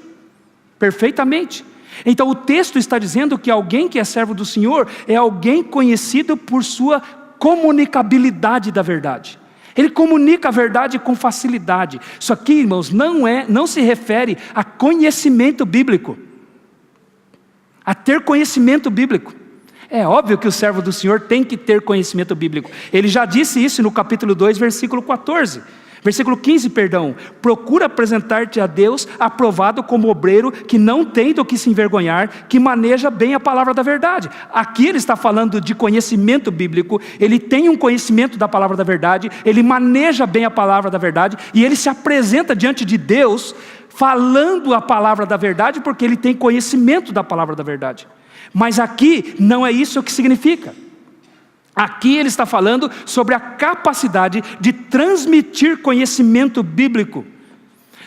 perfeitamente. Então o texto está dizendo que alguém que é servo do Senhor é alguém conhecido por sua comunicabilidade da verdade. Ele comunica a verdade com facilidade. Isso aqui, irmãos, não se refere a conhecimento bíblico, a ter conhecimento bíblico. É óbvio que o servo do Senhor tem que ter conhecimento bíblico. Ele já disse isso no capítulo 2, versículo 14. Versículo 15, perdão. Procura apresentar-te a Deus aprovado como obreiro que não tem do que se envergonhar, que maneja bem a palavra da verdade. Aqui ele está falando de conhecimento bíblico. Ele tem um conhecimento da palavra da verdade, ele maneja bem a palavra da verdade, e ele se apresenta diante de Deus falando a palavra da verdade, porque ele tem conhecimento da palavra da verdade. Mas aqui não é isso que significa. Aqui ele está falando sobre a capacidade de transmitir conhecimento bíblico.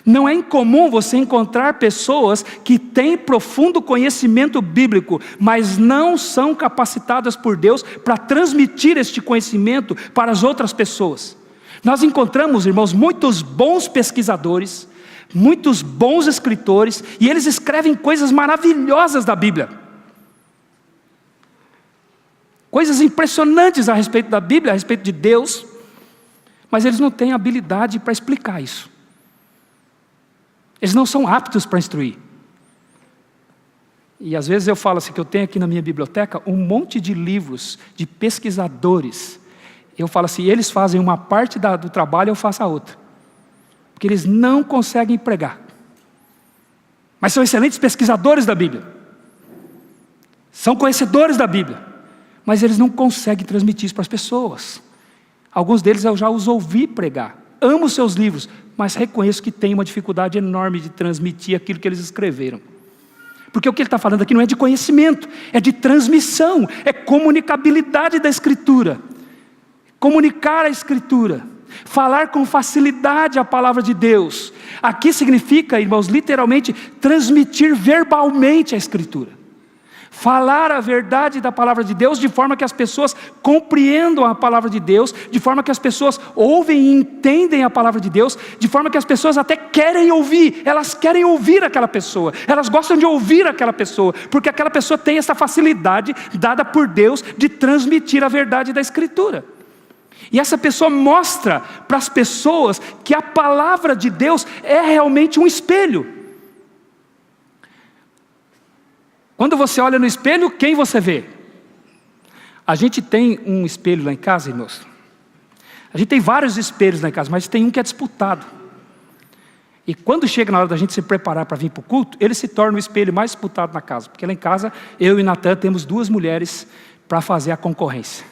Não é incomum você encontrar pessoas que têm profundo conhecimento bíblico, mas não são capacitadas por Deus para transmitir este conhecimento para as outras pessoas. Nós encontramos, irmãos, muitos bons pesquisadores, muitos bons escritores, e eles escrevem coisas maravilhosas da Bíblia. Coisas impressionantes a respeito da Bíblia, a respeito de Deus, mas eles não têm habilidade para explicar isso. Eles não são aptos para instruir. E às vezes eu falo assim, que eu tenho aqui na minha biblioteca um monte de livros de pesquisadores. Eu falo assim, eles fazem uma parte do trabalho, eu faço a outra. Porque eles não conseguem pregar. Mas são excelentes pesquisadores da Bíblia. São conhecedores da Bíblia. Mas eles não conseguem transmitir isso para as pessoas. Alguns deles eu já os ouvi pregar. Amo seus livros, mas reconheço que tem uma dificuldade enorme de transmitir aquilo que eles escreveram. Porque o que ele está falando aqui não é de conhecimento, é de transmissão, é comunicabilidade da Escritura. Comunicar a Escritura. Falar com facilidade a palavra de Deus. Aqui significa, irmãos, literalmente transmitir verbalmente a Escritura. Falar a verdade da palavra de Deus de forma que as pessoas compreendam a palavra de Deus, de forma que as pessoas ouvem e entendem a palavra de Deus, de forma que as pessoas até querem ouvir, elas querem ouvir aquela pessoa, elas gostam de ouvir aquela pessoa, porque aquela pessoa tem essa facilidade dada por Deus de transmitir a verdade da Escritura. E essa pessoa mostra para as pessoas que a palavra de Deus é realmente um espelho. Quando você olha no espelho, quem você vê? A gente tem um espelho lá em casa, irmãos. A gente tem vários espelhos lá em casa, mas tem um que é disputado. E quando chega na hora da gente se preparar para vir para o culto, ele se torna o espelho mais disputado na casa. Porque lá em casa, eu e Natan temos 2 mulheres para fazer a concorrência.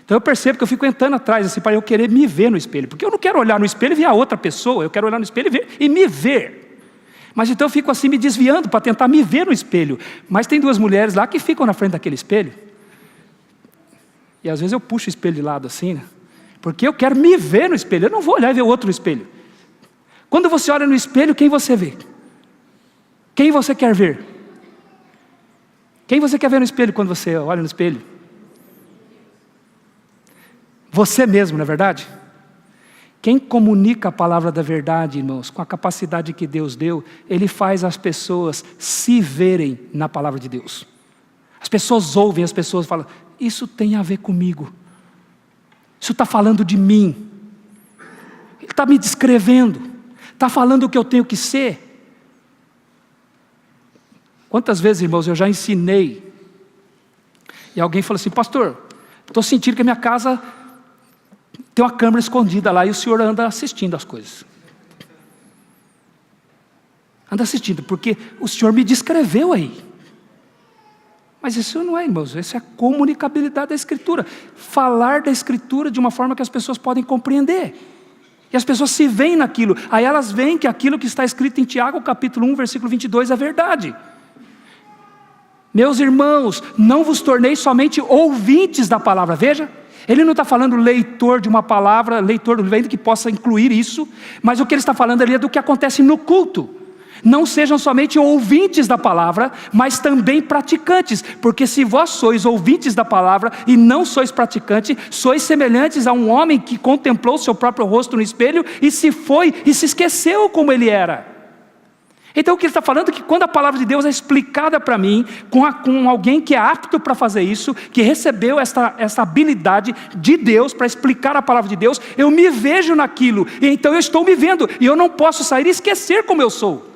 Então eu percebo que eu fico entrando atrás, assim, para eu querer me ver no espelho. Porque eu não quero olhar no espelho e ver a outra pessoa, eu quero olhar no espelho e me ver. Mas então eu fico assim me desviando para tentar me ver no espelho. Mas tem 2 mulheres lá que ficam na frente daquele espelho. E às vezes eu puxo o espelho de lado assim, né? Porque eu quero me ver no espelho. Eu não vou olhar e ver o outro no espelho. Quando você olha no espelho, quem você vê? Quem você quer ver? Quem você quer ver no espelho quando você olha no espelho? Você mesmo, não é verdade? Quem comunica a palavra da verdade, irmãos, com a capacidade que Deus deu, ele faz as pessoas se verem na palavra de Deus. As pessoas ouvem, as pessoas falam, isso tem a ver comigo. Isso está falando de mim. Ele está me descrevendo. Está falando o que eu tenho que ser. Quantas vezes, irmãos, eu já ensinei. E alguém falou assim, pastor, estou sentindo que a minha casa tem uma câmera escondida lá e o senhor anda assistindo as coisas. Anda assistindo, porque o senhor me descreveu aí. Mas isso não é, irmãos, isso é a comunicabilidade da Escritura. Falar da Escritura de uma forma que as pessoas podem compreender. E as pessoas se veem naquilo. Aí elas veem que aquilo que está escrito em Tiago, capítulo 1, versículo 22, é verdade. Meus irmãos, não vos tornei somente ouvintes da palavra. Veja, ele não está falando leitor de uma palavra, leitor do livro, ainda que possa incluir isso, mas o que ele está falando ali é do que acontece no culto. Não sejam somente ouvintes da palavra, mas também praticantes, porque se vós sois ouvintes da palavra e não sois praticantes, sois semelhantes a um homem que contemplou seu próprio rosto no espelho e se foi e se esqueceu como ele era. Então o que ele está falando é que quando a palavra de Deus é explicada para mim, com alguém que é apto para fazer isso, que recebeu essa habilidade de Deus para explicar a palavra de Deus, eu me vejo naquilo, e então eu estou me vendo, e eu não posso sair e esquecer como eu sou.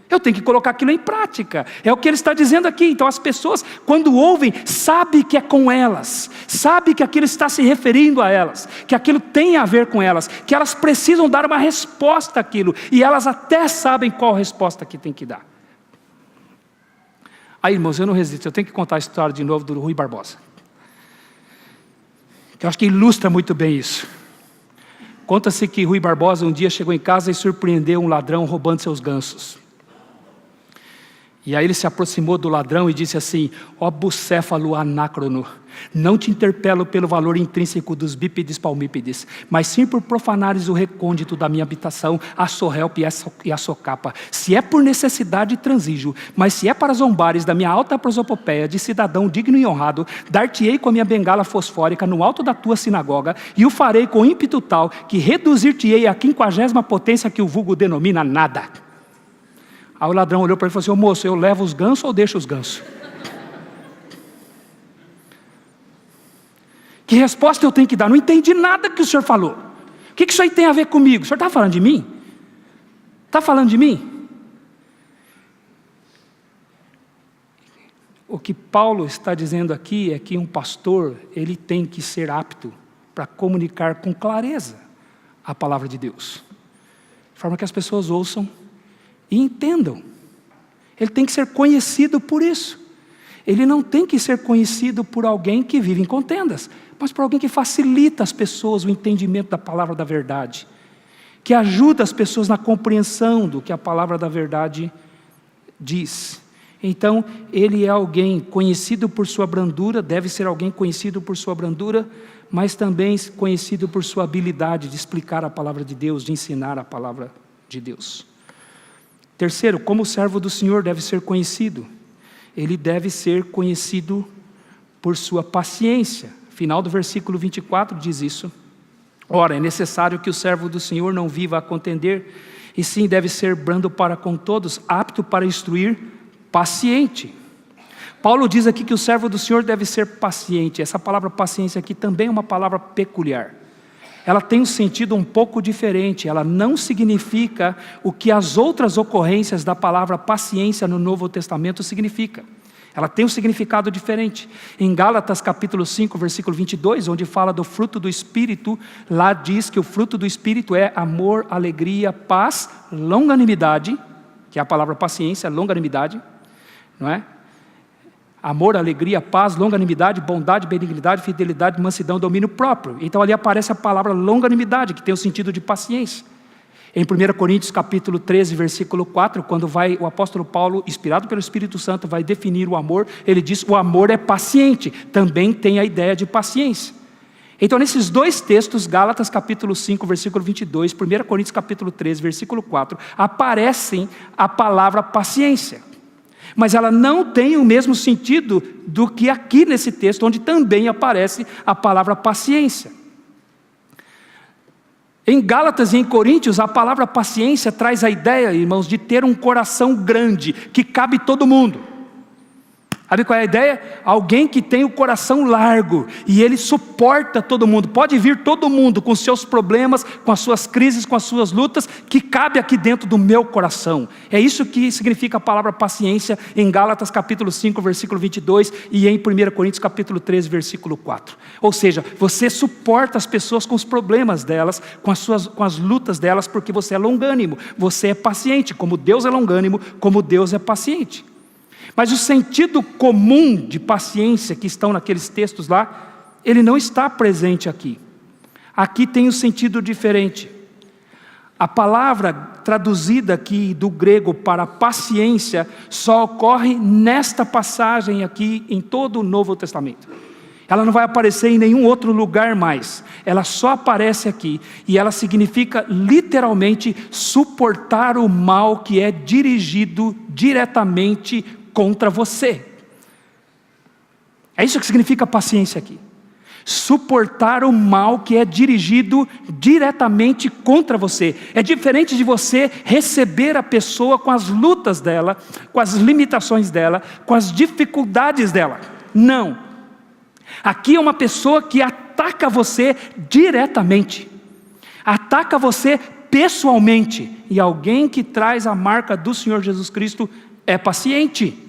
Eu tenho que colocar aquilo em prática. É o que ele está dizendo aqui. Então as pessoas, quando ouvem, sabem que é com elas, sabem que aquilo está se referindo a elas, que aquilo tem a ver com elas, que elas precisam dar uma resposta àquilo, e elas até sabem qual resposta que tem que dar. Aí, irmãos, eu não resisto, eu tenho que contar a história de novo do Rui Barbosa, que eu acho que ilustra muito bem isso. Conta-se que Rui Barbosa um dia chegou em casa e surpreendeu um ladrão roubando seus gansos. E aí ele se aproximou do ladrão e disse assim: ó bucéfalo anacrono, não te interpelo pelo valor intrínseco dos bípedes palmípedes, mas sim por profanares o recôndito da minha habitação, a sorrelpe e a socapa. Se é por necessidade, transijo, mas se é para zombares da minha alta prosopopeia de cidadão digno e honrado, dar-te-ei com a minha bengala fosfórica no alto da tua sinagoga, e o farei com ímpeto tal, que reduzir-te-ei à 50ª potência que o vulgo denomina nada. Aí o ladrão olhou para ele e falou assim: ô moço, eu levo os gansos ou deixo os gansos? Que resposta eu tenho que dar? Não entendi nada que o senhor falou. O que isso aí tem a ver comigo? O senhor está falando de mim? Está falando de mim? O que Paulo está dizendo aqui é que um pastor, ele tem que ser apto para comunicar com clareza a palavra de Deus, de forma que as pessoas ouçam e entendam. Ele tem que ser conhecido por isso. Ele não tem que ser conhecido por alguém que vive em contendas, mas por alguém que facilita às pessoas o entendimento da palavra da verdade, que ajuda as pessoas na compreensão do que a palavra da verdade diz. Então, ele é alguém conhecido por sua brandura, deve ser alguém conhecido por sua brandura, mas também conhecido por sua habilidade de explicar a palavra de Deus, de ensinar a palavra de Deus. Terceiro, como servo do Senhor deve ser conhecido. ele deve ser conhecido por sua paciência. Final do versículo 24 diz isso. Ora, é necessário que o servo do Senhor não viva a contender, e sim deve ser brando para com todos, apto para instruir, paciente. Paulo diz aqui que o servo do Senhor deve ser paciente. Essa palavra paciência aqui também é uma palavra peculiar. Ela tem um sentido um pouco diferente. Ela não significa o que as outras ocorrências da palavra paciência no Novo Testamento significa. Ela tem um significado diferente. Em Gálatas capítulo 5, versículo 22, onde fala do fruto do Espírito, lá diz que o fruto do Espírito é amor, alegria, paz, longanimidade, que é a palavra paciência, longanimidade, não é? Amor, alegria, paz, longanimidade, bondade, benignidade, fidelidade, mansidão, domínio próprio. Então ali aparece a palavra longanimidade, que tem o sentido de paciência. Em 1 Coríntios capítulo 13, versículo 4, quando o apóstolo Paulo, inspirado pelo Espírito Santo, vai definir o amor, ele diz: o amor é paciente, também tem a ideia de paciência. Então nesses dois textos, Gálatas capítulo 5, versículo 22, 1 Coríntios capítulo 13, versículo 4, aparecem a palavra paciência. Mas ela não tem o mesmo sentido do que aqui nesse texto, onde também aparece a palavra paciência. Em Gálatas e em Coríntios, a palavra paciência traz a ideia, irmãos, de ter um coração grande, que cabe todo mundo. Sabe qual é a ideia? Alguém que tem o coração largo, e ele suporta todo mundo. Pode vir todo mundo com seus problemas, com as suas crises, com as suas lutas, que cabe aqui dentro do meu coração. É isso que significa a palavra paciência em Gálatas capítulo 5, versículo 22, e em 1 Coríntios capítulo 13, versículo 4. Ou seja, você suporta as pessoas com os problemas delas, com as lutas delas, porque você é longânimo, você é paciente, como Deus é longânimo, como Deus é paciente. Mas o sentido comum de paciência que estão naqueles textos lá, ele não está presente aqui. Aqui tem um sentido diferente. A palavra traduzida aqui do grego para paciência só ocorre nesta passagem aqui em todo o Novo Testamento. Ela não vai aparecer em nenhum outro lugar mais. Ela só aparece aqui. E ela significa literalmente suportar o mal que é dirigido diretamente contra você. É isso que significa paciência aqui. Suportar o mal que é dirigido diretamente contra você. É diferente de você receber a pessoa com as lutas dela, com as limitações dela, com as dificuldades dela. Não. Aqui é uma pessoa que ataca você diretamente. Ataca você pessoalmente. E alguém que traz a marca do Senhor Jesus Cristo é paciente.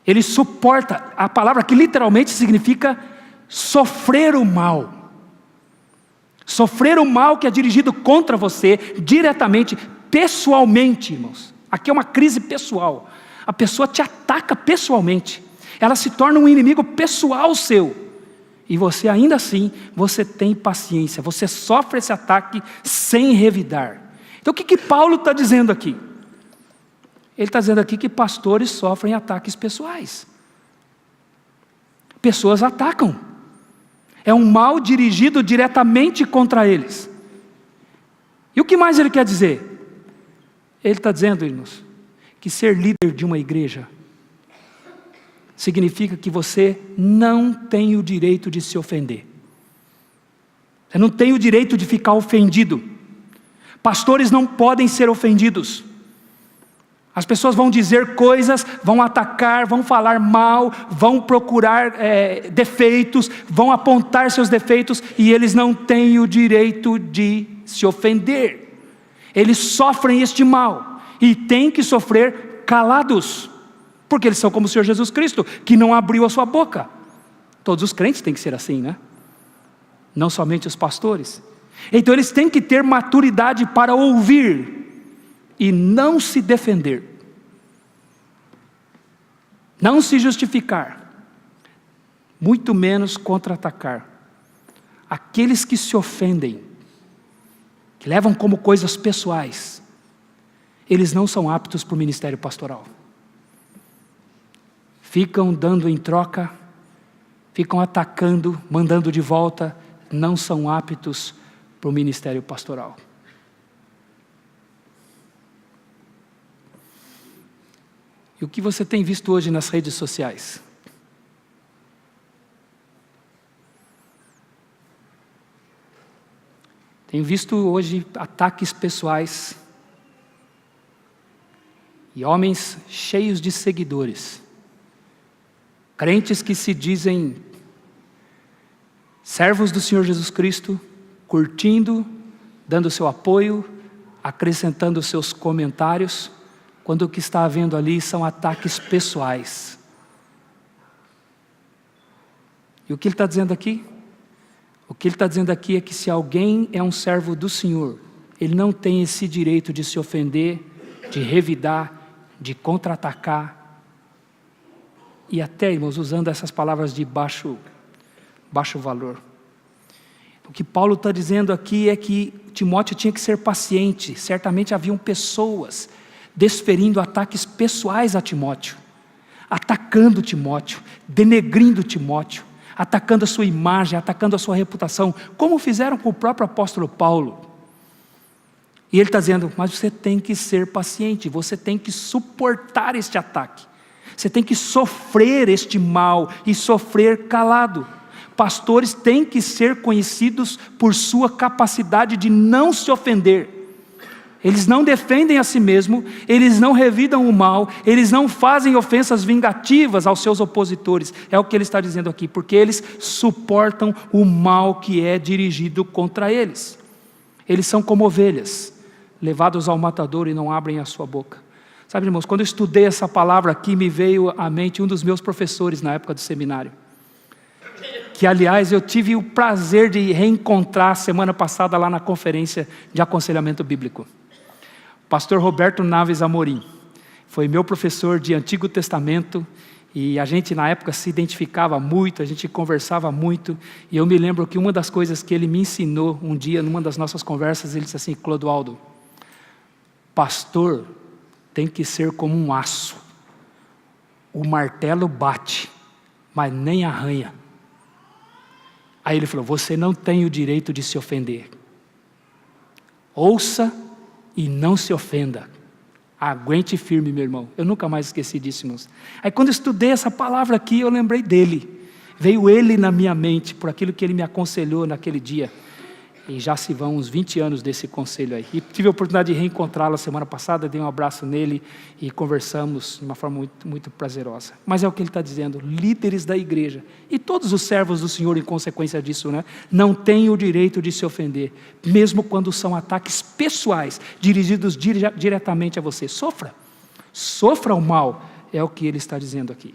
Ele suporta. A palavra que literalmente significa sofrer o mal. Sofrer o mal que é dirigido contra você, diretamente, pessoalmente, irmãos. Aqui é uma crise pessoal. A pessoa te ataca pessoalmente. Ela se torna um inimigo pessoal seu. E você ainda assim, você tem paciência. Você sofre esse ataque sem revidar. Então o que Paulo está dizendo aqui? Ele está dizendo aqui que pastores sofrem ataques pessoais. Pessoas atacam. É um mal dirigido diretamente contra eles. E o que mais ele quer dizer? Ele está dizendo, irmãos, que ser líder de uma igreja significa que você não tem o direito de se ofender. Você não tem o direito de ficar ofendido. Pastores não podem ser ofendidos. As pessoas vão dizer coisas, vão atacar, vão falar mal, vão procurar defeitos, vão apontar seus defeitos, e eles não têm o direito de se ofender. Eles sofrem este mal, e têm que sofrer calados, porque eles são como o Senhor Jesus Cristo, que não abriu a sua boca. Todos os crentes têm que ser assim, né? Não somente os pastores. Então eles têm que ter maturidade para ouvir e não se defender, não se justificar, muito menos contra-atacar. Aqueles que se ofendem, que levam como coisas pessoais, eles não são aptos para o ministério pastoral. Ficam dando em troca, ficam atacando, mandando de volta, não são aptos para o ministério pastoral. E o que você tem visto hoje nas redes sociais? Tenho visto hoje ataques pessoais e homens cheios de seguidores, crentes que se dizem servos do Senhor Jesus Cristo, curtindo, dando seu apoio, acrescentando seus comentários, quando o que está havendo ali são ataques pessoais. E o que ele está dizendo aqui? O que ele está dizendo aqui é que se alguém é um servo do Senhor, ele não tem esse direito de se ofender, de revidar, de contra-atacar. E até, irmãos, usando essas palavras de baixo valor. O que Paulo está dizendo aqui é que Timóteo tinha que ser paciente. Certamente haviam pessoas desferindo ataques pessoais a Timóteo, atacando Timóteo, denegrindo Timóteo, atacando a sua imagem, atacando a sua reputação, como fizeram com o próprio apóstolo Paulo. E ele está dizendo, mas você tem que ser paciente, você tem que suportar este ataque, você tem que sofrer este mal e sofrer calado. Pastores têm que ser conhecidos por sua capacidade de não se ofender. Eles não defendem a si mesmos, eles não revidam o mal, eles não fazem ofensas vingativas aos seus opositores. É o que ele está dizendo aqui, porque eles suportam o mal que é dirigido contra eles. Eles são como ovelhas, levados ao matadouro e não abrem a sua boca. Sabe, irmãos, quando eu estudei essa palavra aqui, me veio à mente um dos meus professores na época do seminário, que aliás eu tive o prazer de reencontrar semana passada lá na conferência de aconselhamento bíblico. Pastor Roberto Naves Amorim, foi meu professor de Antigo Testamento, e a gente na época se identificava muito, a gente conversava muito, e eu me lembro que uma das coisas que ele me ensinou um dia, numa das nossas conversas, ele disse assim, Clodoaldo, pastor tem que ser como um aço, o martelo bate, mas nem arranha. Aí ele falou, você não tem o direito de se ofender, ouça e não se ofenda. Aguente firme, meu irmão. Eu nunca mais esqueci disso, irmãos. Aí quando eu estudei essa palavra aqui, eu lembrei dele. Veio ele na minha mente, por aquilo que ele me aconselhou naquele dia. E já se vão uns 20 anos desse conselho aí. E tive a oportunidade de reencontrá-lo semana passada, dei um abraço nele e conversamos de uma forma muito, muito prazerosa. Mas é o que ele está dizendo, líderes da igreja, e todos os servos do Senhor em consequência disso, né, não têm o direito de se ofender, mesmo quando são ataques pessoais, dirigidos diretamente a você. Sofra o mal, é o que ele está dizendo aqui.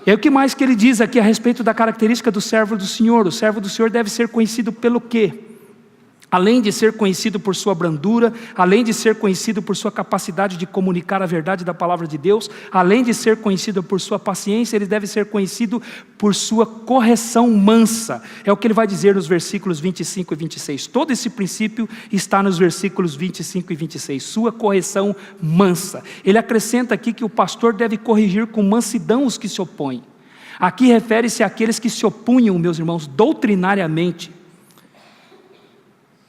E aí, o que mais que ele diz aqui a respeito da característica do servo do Senhor? O servo do Senhor deve ser conhecido pelo quê? Além de ser conhecido por sua brandura, além de ser conhecido por sua capacidade de comunicar a verdade da palavra de Deus, além de ser conhecido por sua paciência, ele deve ser conhecido por sua correção mansa. É o que ele vai dizer nos versículos 25 e 26. Todo esse princípio está nos versículos 25 e 26. Sua correção mansa. Ele acrescenta aqui que o pastor deve corrigir com mansidão os que se opõem. Aqui refere-se àqueles que se opunham, meus irmãos, doutrinariamente.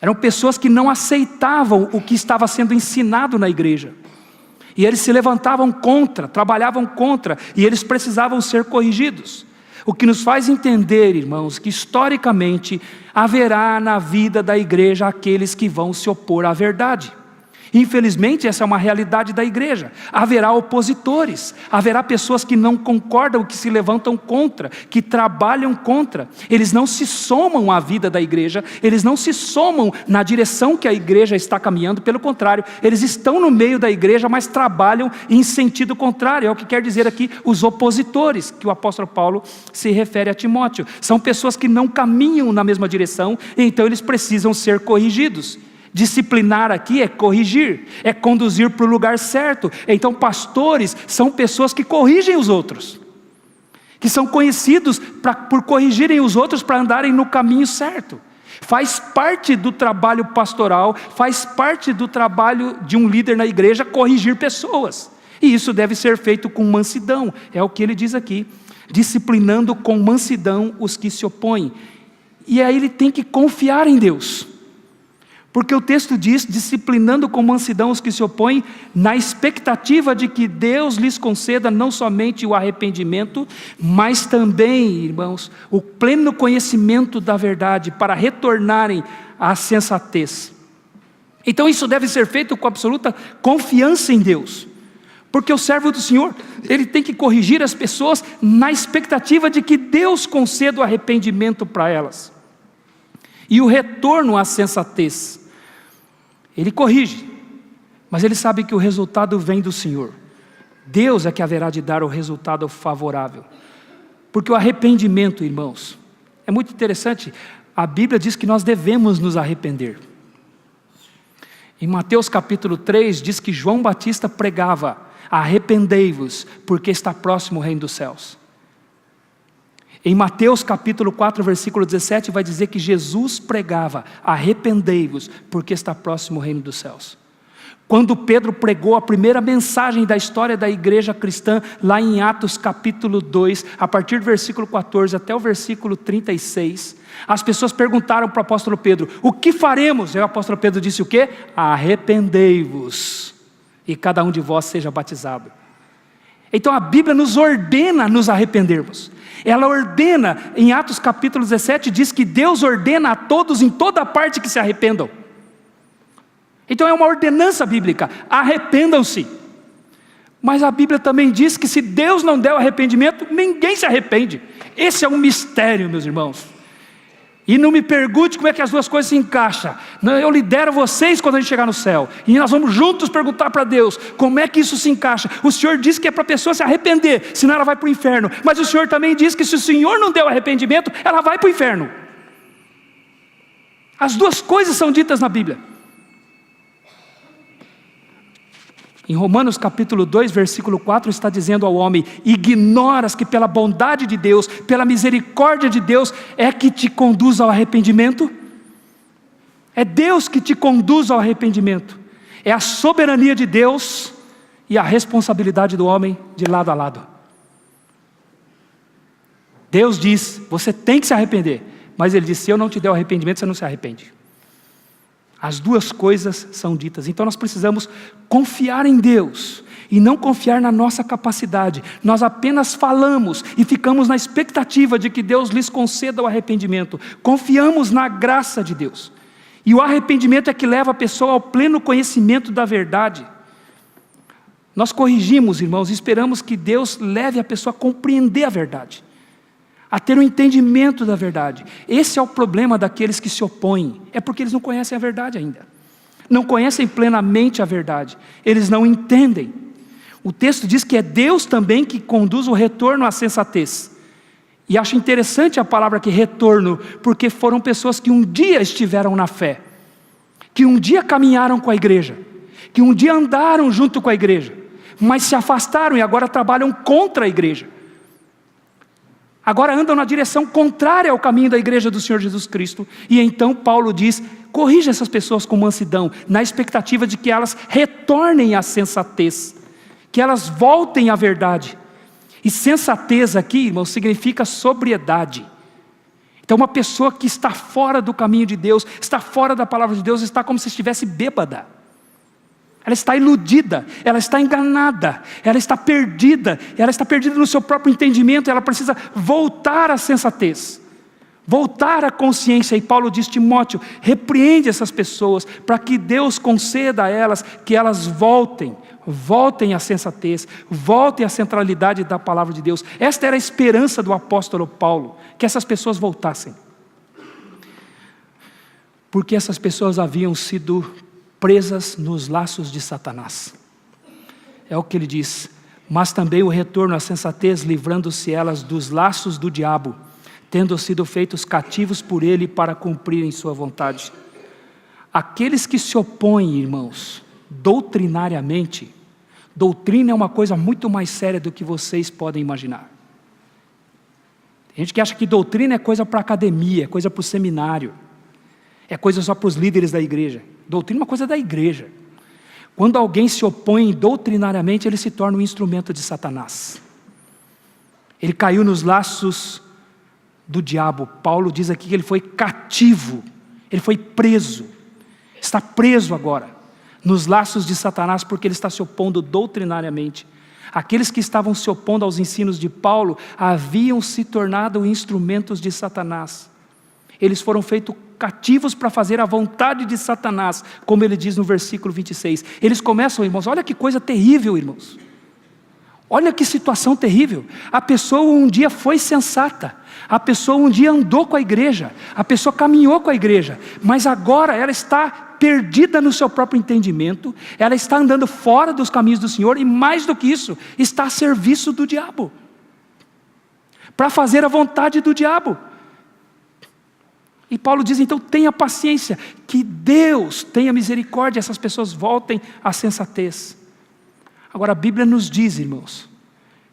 Eram pessoas que não aceitavam o que estava sendo ensinado na igreja. E eles se levantavam contra, trabalhavam contra, e eles precisavam ser corrigidos. O que nos faz entender, irmãos, que historicamente haverá na vida da igreja aqueles que vão se opor à verdade. Infelizmente, essa é uma realidade da igreja. Haverá opositores, haverá pessoas que não concordam, que se levantam contra, que trabalham contra. Eles não se somam à vida da igreja, eles não se somam na direção que a igreja está caminhando, pelo contrário, eles estão no meio da igreja, mas trabalham em sentido contrário. É o que quer dizer aqui os opositores, que o apóstolo Paulo se refere a Timóteo. São pessoas que não caminham na mesma direção, então eles precisam ser corrigidos. Disciplinar aqui é corrigir, é conduzir para o lugar certo. Então pastores são pessoas que corrigem os outros, que são conhecidos por corrigirem os outros para andarem no caminho certo. Faz parte do trabalho pastoral, faz parte do trabalho de um líder na igreja corrigir pessoas. E isso deve ser feito com mansidão, é o que ele diz aqui, disciplinando com mansidão os que se opõem. E aí ele tem que confiar em Deus. Porque o texto diz, disciplinando com mansidão os que se opõem, na expectativa de que Deus lhes conceda não somente o arrependimento, mas também, irmãos, o pleno conhecimento da verdade, para retornarem à sensatez. Então isso deve ser feito com absoluta confiança em Deus. Porque o servo do Senhor, ele tem que corrigir as pessoas na expectativa de que Deus conceda o arrependimento para elas. E o retorno à sensatez. Ele corrige, mas ele sabe que o resultado vem do Senhor. Deus é que haverá de dar o resultado favorável. Porque o arrependimento, irmãos, é muito interessante. A Bíblia diz que nós devemos nos arrepender. Em Mateus capítulo 3 diz que João Batista pregava: arrependei-vos, porque está próximo o reino dos céus. Em Mateus capítulo 4, versículo 17, vai dizer que Jesus pregava: arrependei-vos, porque está próximo o reino dos céus. Quando Pedro pregou a primeira mensagem da história da igreja cristã, lá em Atos capítulo 2, a partir do versículo 14 até o versículo 36, as pessoas perguntaram para o apóstolo Pedro: o que faremos? E o apóstolo Pedro disse o quê? Arrependei-vos, e cada um de vós seja batizado. Então a Bíblia nos ordena a nos arrependermos. Ela ordena, em Atos capítulo 17, diz que Deus ordena a todos em toda parte que se arrependam. Então é uma ordenança bíblica: arrependam-se. Mas a Bíblia também diz que se Deus não der o arrependimento, ninguém se arrepende. Esse é um mistério, meus irmãos. E não me pergunte como é que as duas coisas se encaixam. Eu lidero vocês quando a gente chegar no céu, e nós vamos juntos perguntar para Deus como é que isso se encaixa. O Senhor diz que é para a pessoa se arrepender, senão ela vai para o inferno. Mas o Senhor também diz que se o Senhor não der o arrependimento, ela vai para o inferno. As duas coisas são ditas na Bíblia. Em Romanos capítulo 2, versículo 4, está dizendo ao homem: ignoras que pela bondade de Deus, pela misericórdia de Deus, é que te conduz ao arrependimento? É Deus que te conduz ao arrependimento. É a soberania de Deus e a responsabilidade do homem de lado a lado. Deus diz: você tem que se arrepender. Mas Ele diz: se eu não te der o arrependimento, você não se arrepende. As duas coisas são ditas. Então nós precisamos confiar em Deus e não confiar na nossa capacidade. Nós apenas falamos e ficamos na expectativa de que Deus lhes conceda o arrependimento. Confiamos na graça de Deus. E o arrependimento é que leva a pessoa ao pleno conhecimento da verdade. Nós corrigimos, irmãos, e esperamos que Deus leve a pessoa a compreender a verdade, a ter um entendimento da verdade. Esse é o problema daqueles que se opõem, é porque eles não conhecem a verdade ainda, não conhecem plenamente a verdade, eles não entendem. O texto diz que é Deus também que conduz o retorno à sensatez, e acho interessante a palavra aqui, retorno, porque foram pessoas que um dia estiveram na fé, que um dia caminharam com a igreja, que um dia andaram junto com a igreja, mas se afastaram e agora trabalham contra a igreja. Agora andam na direção contrária ao caminho da igreja do Senhor Jesus Cristo. E então Paulo diz: corrija essas pessoas com mansidão, na expectativa de que elas retornem à sensatez, que elas voltem à verdade. E sensatez aqui, irmão, significa sobriedade. Então uma pessoa que está fora do caminho de Deus, está fora da palavra de Deus, está como se estivesse bêbada. Ela está iludida, ela está enganada, ela está perdida no seu próprio entendimento. Ela precisa voltar à sensatez, voltar à consciência. E Paulo diz: Timóteo, repreende essas pessoas, para que Deus conceda a elas que elas voltem à sensatez, voltem à centralidade da palavra de Deus. Esta era a esperança do apóstolo Paulo, que essas pessoas voltassem, porque essas pessoas haviam sido presas nos laços de Satanás. É o que ele diz: mas também o retorno à sensatez, livrando-se elas dos laços do diabo, tendo sido feitos cativos por ele para cumprirem sua vontade. Aqueles que se opõem, irmãos, doutrinariamente, doutrina é uma coisa muito mais séria do que vocês podem imaginar. Tem gente que acha que doutrina é coisa para academia, é coisa para o seminário, é coisa só para os líderes da igreja. Doutrina é uma coisa da igreja. Quando alguém se opõe doutrinariamente, ele se torna um instrumento de Satanás. Ele caiu nos laços do diabo. Paulo diz aqui que ele foi cativo, ele foi preso. está preso agora nos laços de Satanás, porque ele está se opondo doutrinariamente. Aqueles que estavam se opondo aos ensinos de Paulo haviam se tornado instrumentos de Satanás. Eles foram feitos cativos para fazer a vontade de Satanás, como ele diz no versículo 26. Eles começam, irmãos, olha que coisa terrível, irmãos. Olha que situação terrível. A pessoa um dia foi sensata, a pessoa um dia andou com a igreja, a pessoa caminhou com a igreja, mas agora ela está perdida no seu próprio entendimento, ela está andando fora dos caminhos do Senhor, e mais do que isso, está a serviço do diabo, para fazer a vontade do diabo. E Paulo diz, então tenha paciência, que Deus tenha misericórdia, essas pessoas voltem à sensatez. Agora a Bíblia nos diz, irmãos,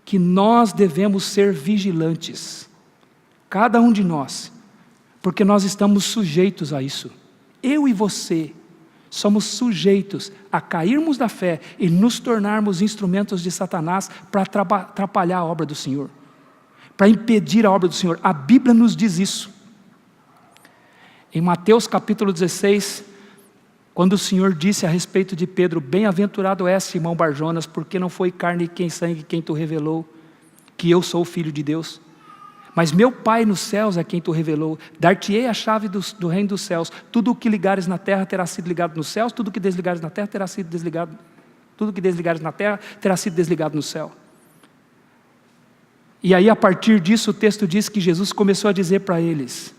que nós devemos ser vigilantes, cada um de nós, porque nós estamos sujeitos a isso. Eu e você somos sujeitos a cairmos da fé e nos tornarmos instrumentos de Satanás para atrapalhar a obra do Senhor, para impedir a obra do Senhor. A Bíblia nos diz isso. Em Mateus capítulo 16, quando o Senhor disse a respeito de Pedro, bem-aventurado és, Simão Barjonas, porque não foi carne e sangue quem tu revelou, que eu sou o Filho de Deus, mas meu Pai nos céus é quem tu revelou. Dar-te-ei a chave do reino dos céus. Tudo o que ligares na terra terá sido ligado nos céus, tudo o que desligares na terra terá sido desligado, tudo o que desligares na terra terá sido desligado no céu. E aí a partir disso o texto diz que Jesus começou a dizer para eles,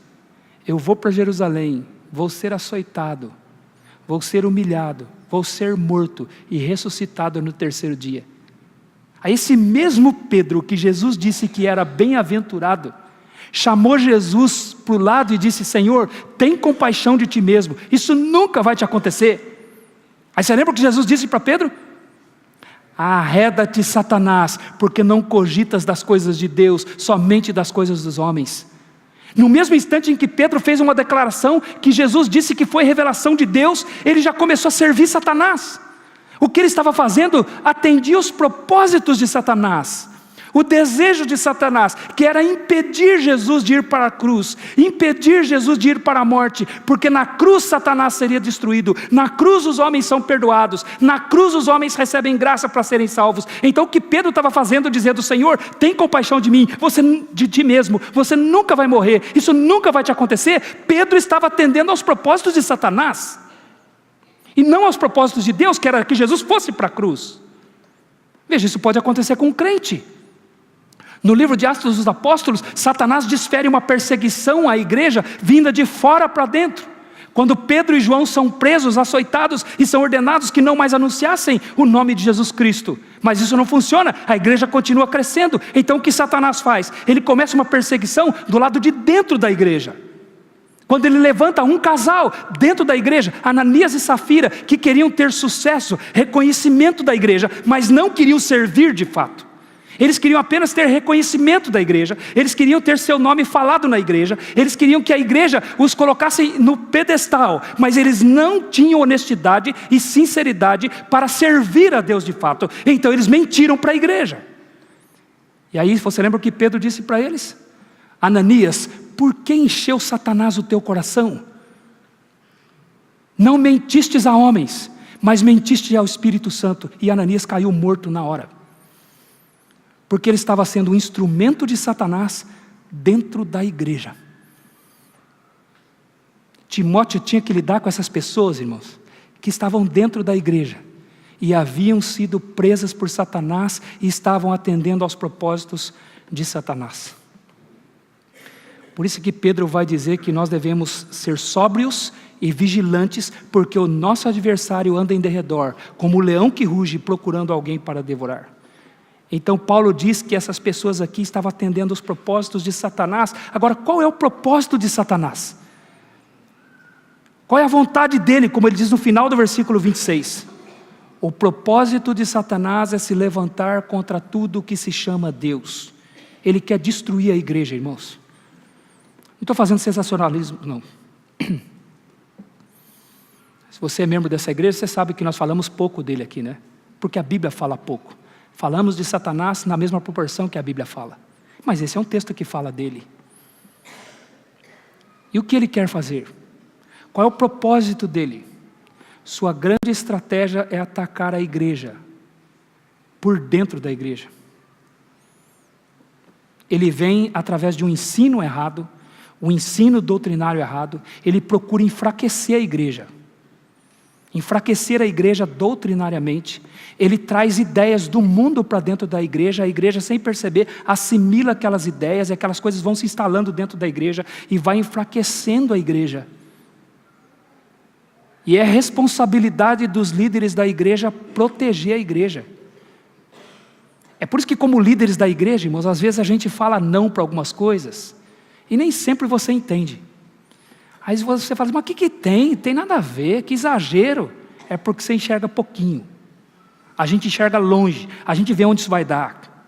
eu vou para Jerusalém, vou ser açoitado, vou ser humilhado, vou ser morto e ressuscitado no terceiro dia. A esse mesmo Pedro que Jesus disse que era bem-aventurado, chamou Jesus para o lado e disse, Senhor, tem compaixão de ti mesmo, isso nunca vai te acontecer. Aí você lembra o que Jesus disse para Pedro? Arreda-te, Satanás, porque não cogitas das coisas de Deus, somente das coisas dos homens. No mesmo instante em que Pedro fez uma declaração que Jesus disse que foi revelação de Deus, ele já começou a servir Satanás. O que ele estava fazendo atendia os propósitos de Satanás, o desejo de Satanás, que era impedir Jesus de ir para a cruz, impedir Jesus de ir para a morte, porque na cruz Satanás seria destruído, na cruz os homens são perdoados, na cruz os homens recebem graça para serem salvos. Então o que Pedro estava fazendo, dizendo, Senhor, tem compaixão de mim, de ti mesmo, você nunca vai morrer, isso nunca vai te acontecer. Pedro estava atendendo aos propósitos de Satanás, e não aos propósitos de Deus, que era que Jesus fosse para a cruz. Veja, isso pode acontecer com um crente. No livro de Atos dos Apóstolos, Satanás desfere uma perseguição à igreja, vinda de fora para dentro. Quando Pedro e João são presos, açoitados, e são ordenados que não mais anunciassem o nome de Jesus Cristo. Mas isso não funciona, a igreja continua crescendo. Então o que Satanás faz? Ele começa uma perseguição do lado de dentro da igreja. Quando ele levanta um casal dentro da igreja, Ananias e Safira, que queriam ter sucesso, reconhecimento da igreja, mas não queriam servir de fato. Eles queriam apenas ter reconhecimento da igreja, eles queriam ter seu nome falado na igreja, eles queriam que a igreja os colocasse no pedestal, mas eles não tinham honestidade e sinceridade para servir a Deus de fato. Então eles mentiram para a igreja. E aí você lembra o que Pedro disse para eles? Ananias, por que encheu Satanás o teu coração? Não mentistes a homens, mas mentiste ao Espírito Santo. E Ananias caiu morto na hora, porque ele estava sendo um instrumento de Satanás dentro da igreja. Timóteo tinha que lidar com essas pessoas, irmãos, que estavam dentro da igreja e haviam sido presas por Satanás e estavam atendendo aos propósitos de Satanás. Por isso que Pedro vai dizer que nós devemos ser sóbrios e vigilantes, porque o nosso adversário anda em derredor, como o leão que ruge procurando alguém para devorar. Então Paulo diz que essas pessoas aqui estavam atendendo os propósitos de Satanás. Agora, qual é o propósito de Satanás? Qual é a vontade dele, como ele diz no final do versículo 26? O propósito de Satanás é se levantar contra tudo que se chama Deus. Ele quer destruir a igreja, irmãos. Não estou fazendo sensacionalismo, não. Se você é membro dessa igreja, você sabe que nós falamos pouco dele aqui, né? Porque a Bíblia fala pouco. Falamos de Satanás na mesma proporção que a Bíblia fala. Mas esse é um texto que fala dele. E o que ele quer fazer? Qual é o propósito dele? sua grande estratégia é atacar a igreja, por dentro da igreja. Ele vem através de um ensino errado, um ensino doutrinário errado, ele procura enfraquecer a igreja. Enfraquecer a igreja doutrinariamente, ele traz ideias do mundo para dentro da igreja, a igreja sem perceber assimila aquelas ideias e aquelas coisas vão se instalando dentro da igreja e vai enfraquecendo a igreja. E é responsabilidade dos líderes da igreja proteger a igreja. É por isso que como líderes da igreja, irmãos, às vezes a gente fala não para algumas coisas e nem sempre você entende. Aí você fala, mas o que tem? Tem nada a ver, que exagero. É porque você enxerga pouquinho. A gente enxerga longe, a gente vê onde isso vai dar.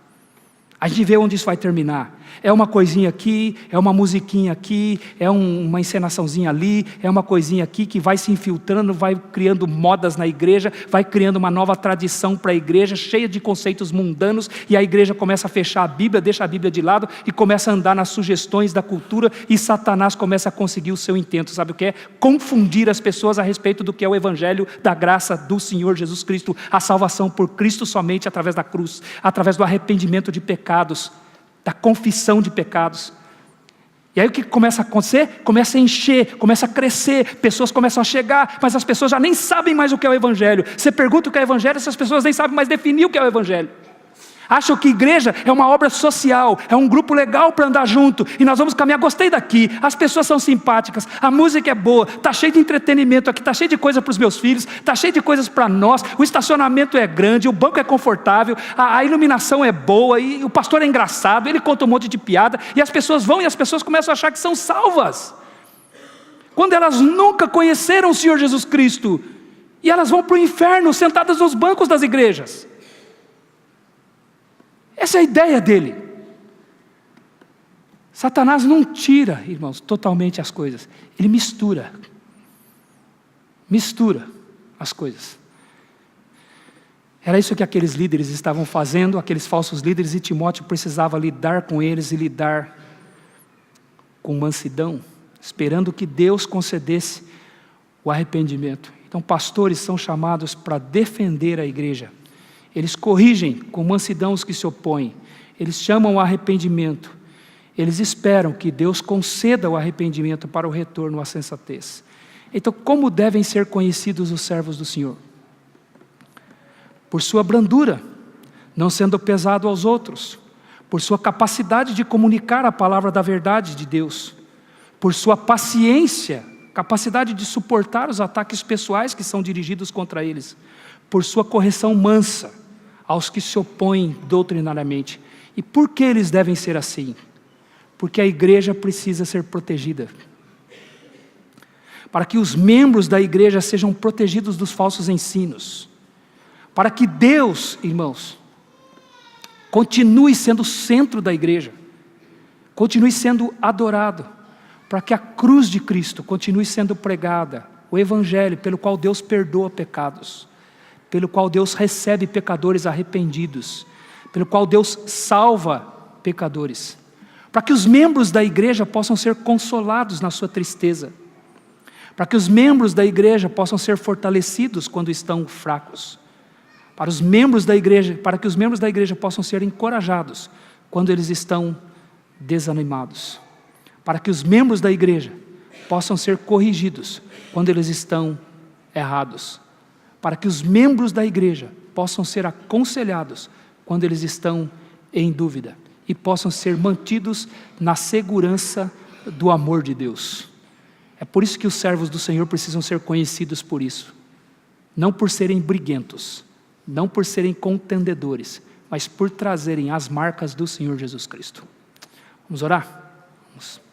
A gente vê onde isso vai terminar. É uma coisinha aqui, é uma musiquinha aqui, é uma encenaçãozinha ali, é uma coisinha aqui que vai se infiltrando, vai criando modas na igreja, vai criando uma nova tradição para a igreja, cheia de conceitos mundanos, e a igreja começa a fechar a Bíblia, deixa a Bíblia de lado e começa a andar nas sugestões da cultura, e Satanás começa a conseguir o seu intento, sabe o que é? Confundir as pessoas a respeito do que é o Evangelho da graça do Senhor Jesus Cristo, a salvação por Cristo somente através da cruz, através do arrependimento de pecados, da confissão de pecados. E aí o que começa a acontecer? Começa a encher, começa a crescer, pessoas começam a chegar, mas as pessoas já nem sabem mais o que é o Evangelho. Você pergunta o que é o Evangelho, essas pessoas nem sabem mais definir o que é o Evangelho. Acham que igreja é uma obra social, é um grupo legal para andar junto, e nós vamos caminhar, gostei daqui, as pessoas são simpáticas, a música é boa, está cheio de entretenimento aqui, está cheio de coisa para os meus filhos, está cheio de coisas para nós, o estacionamento é grande, o banco é confortável, a iluminação é boa, e o pastor é engraçado, ele conta um monte de piada, e as pessoas vão e as pessoas começam a achar que são salvas, quando elas nunca conheceram o Senhor Jesus Cristo, e elas vão para o inferno sentadas nos bancos das igrejas. Essa é a ideia dele. Satanás não tira, irmãos, totalmente as coisas. Ele mistura as coisas. Era isso que aqueles líderes estavam fazendo, aqueles falsos líderes, e Timóteo precisava lidar com eles e lidar com mansidão, esperando que Deus concedesse o arrependimento. Então, pastores são chamados para defender a igreja. Eles corrigem com mansidão os que se opõem. Eles chamam o arrependimento. Eles esperam que Deus conceda o arrependimento para o retorno à sensatez. Então, como devem ser conhecidos os servos do Senhor? Por sua brandura, não sendo pesado aos outros. Por sua capacidade de comunicar a palavra da verdade de Deus. Por sua paciência, capacidade de suportar os ataques pessoais que são dirigidos contra eles. Por sua correção mansa aos que se opõem doutrinariamente. E por que eles devem ser assim? Porque a igreja precisa ser protegida. Para que os membros da igreja sejam protegidos dos falsos ensinos. Para que Deus, irmãos, continue sendo o centro da igreja. Continue sendo adorado. Para que a cruz de Cristo continue sendo pregada. O Evangelho pelo qual Deus perdoa pecados. Pelo qual Deus recebe pecadores arrependidos, pelo qual Deus salva pecadores, para que os membros da igreja possam ser consolados na sua tristeza, para que os membros da igreja possam ser fortalecidos quando estão fracos, para que os membros da igreja possam ser encorajados quando eles estão desanimados, para que os membros da igreja possam ser corrigidos quando eles estão errados, para que os membros da igreja possam ser aconselhados quando eles estão em dúvida e possam ser mantidos na segurança do amor de Deus. É por isso que os servos do Senhor precisam ser conhecidos por isso, não por serem briguentos, não por serem contendedores, mas por trazerem as marcas do Senhor Jesus Cristo. Vamos orar? Vamos.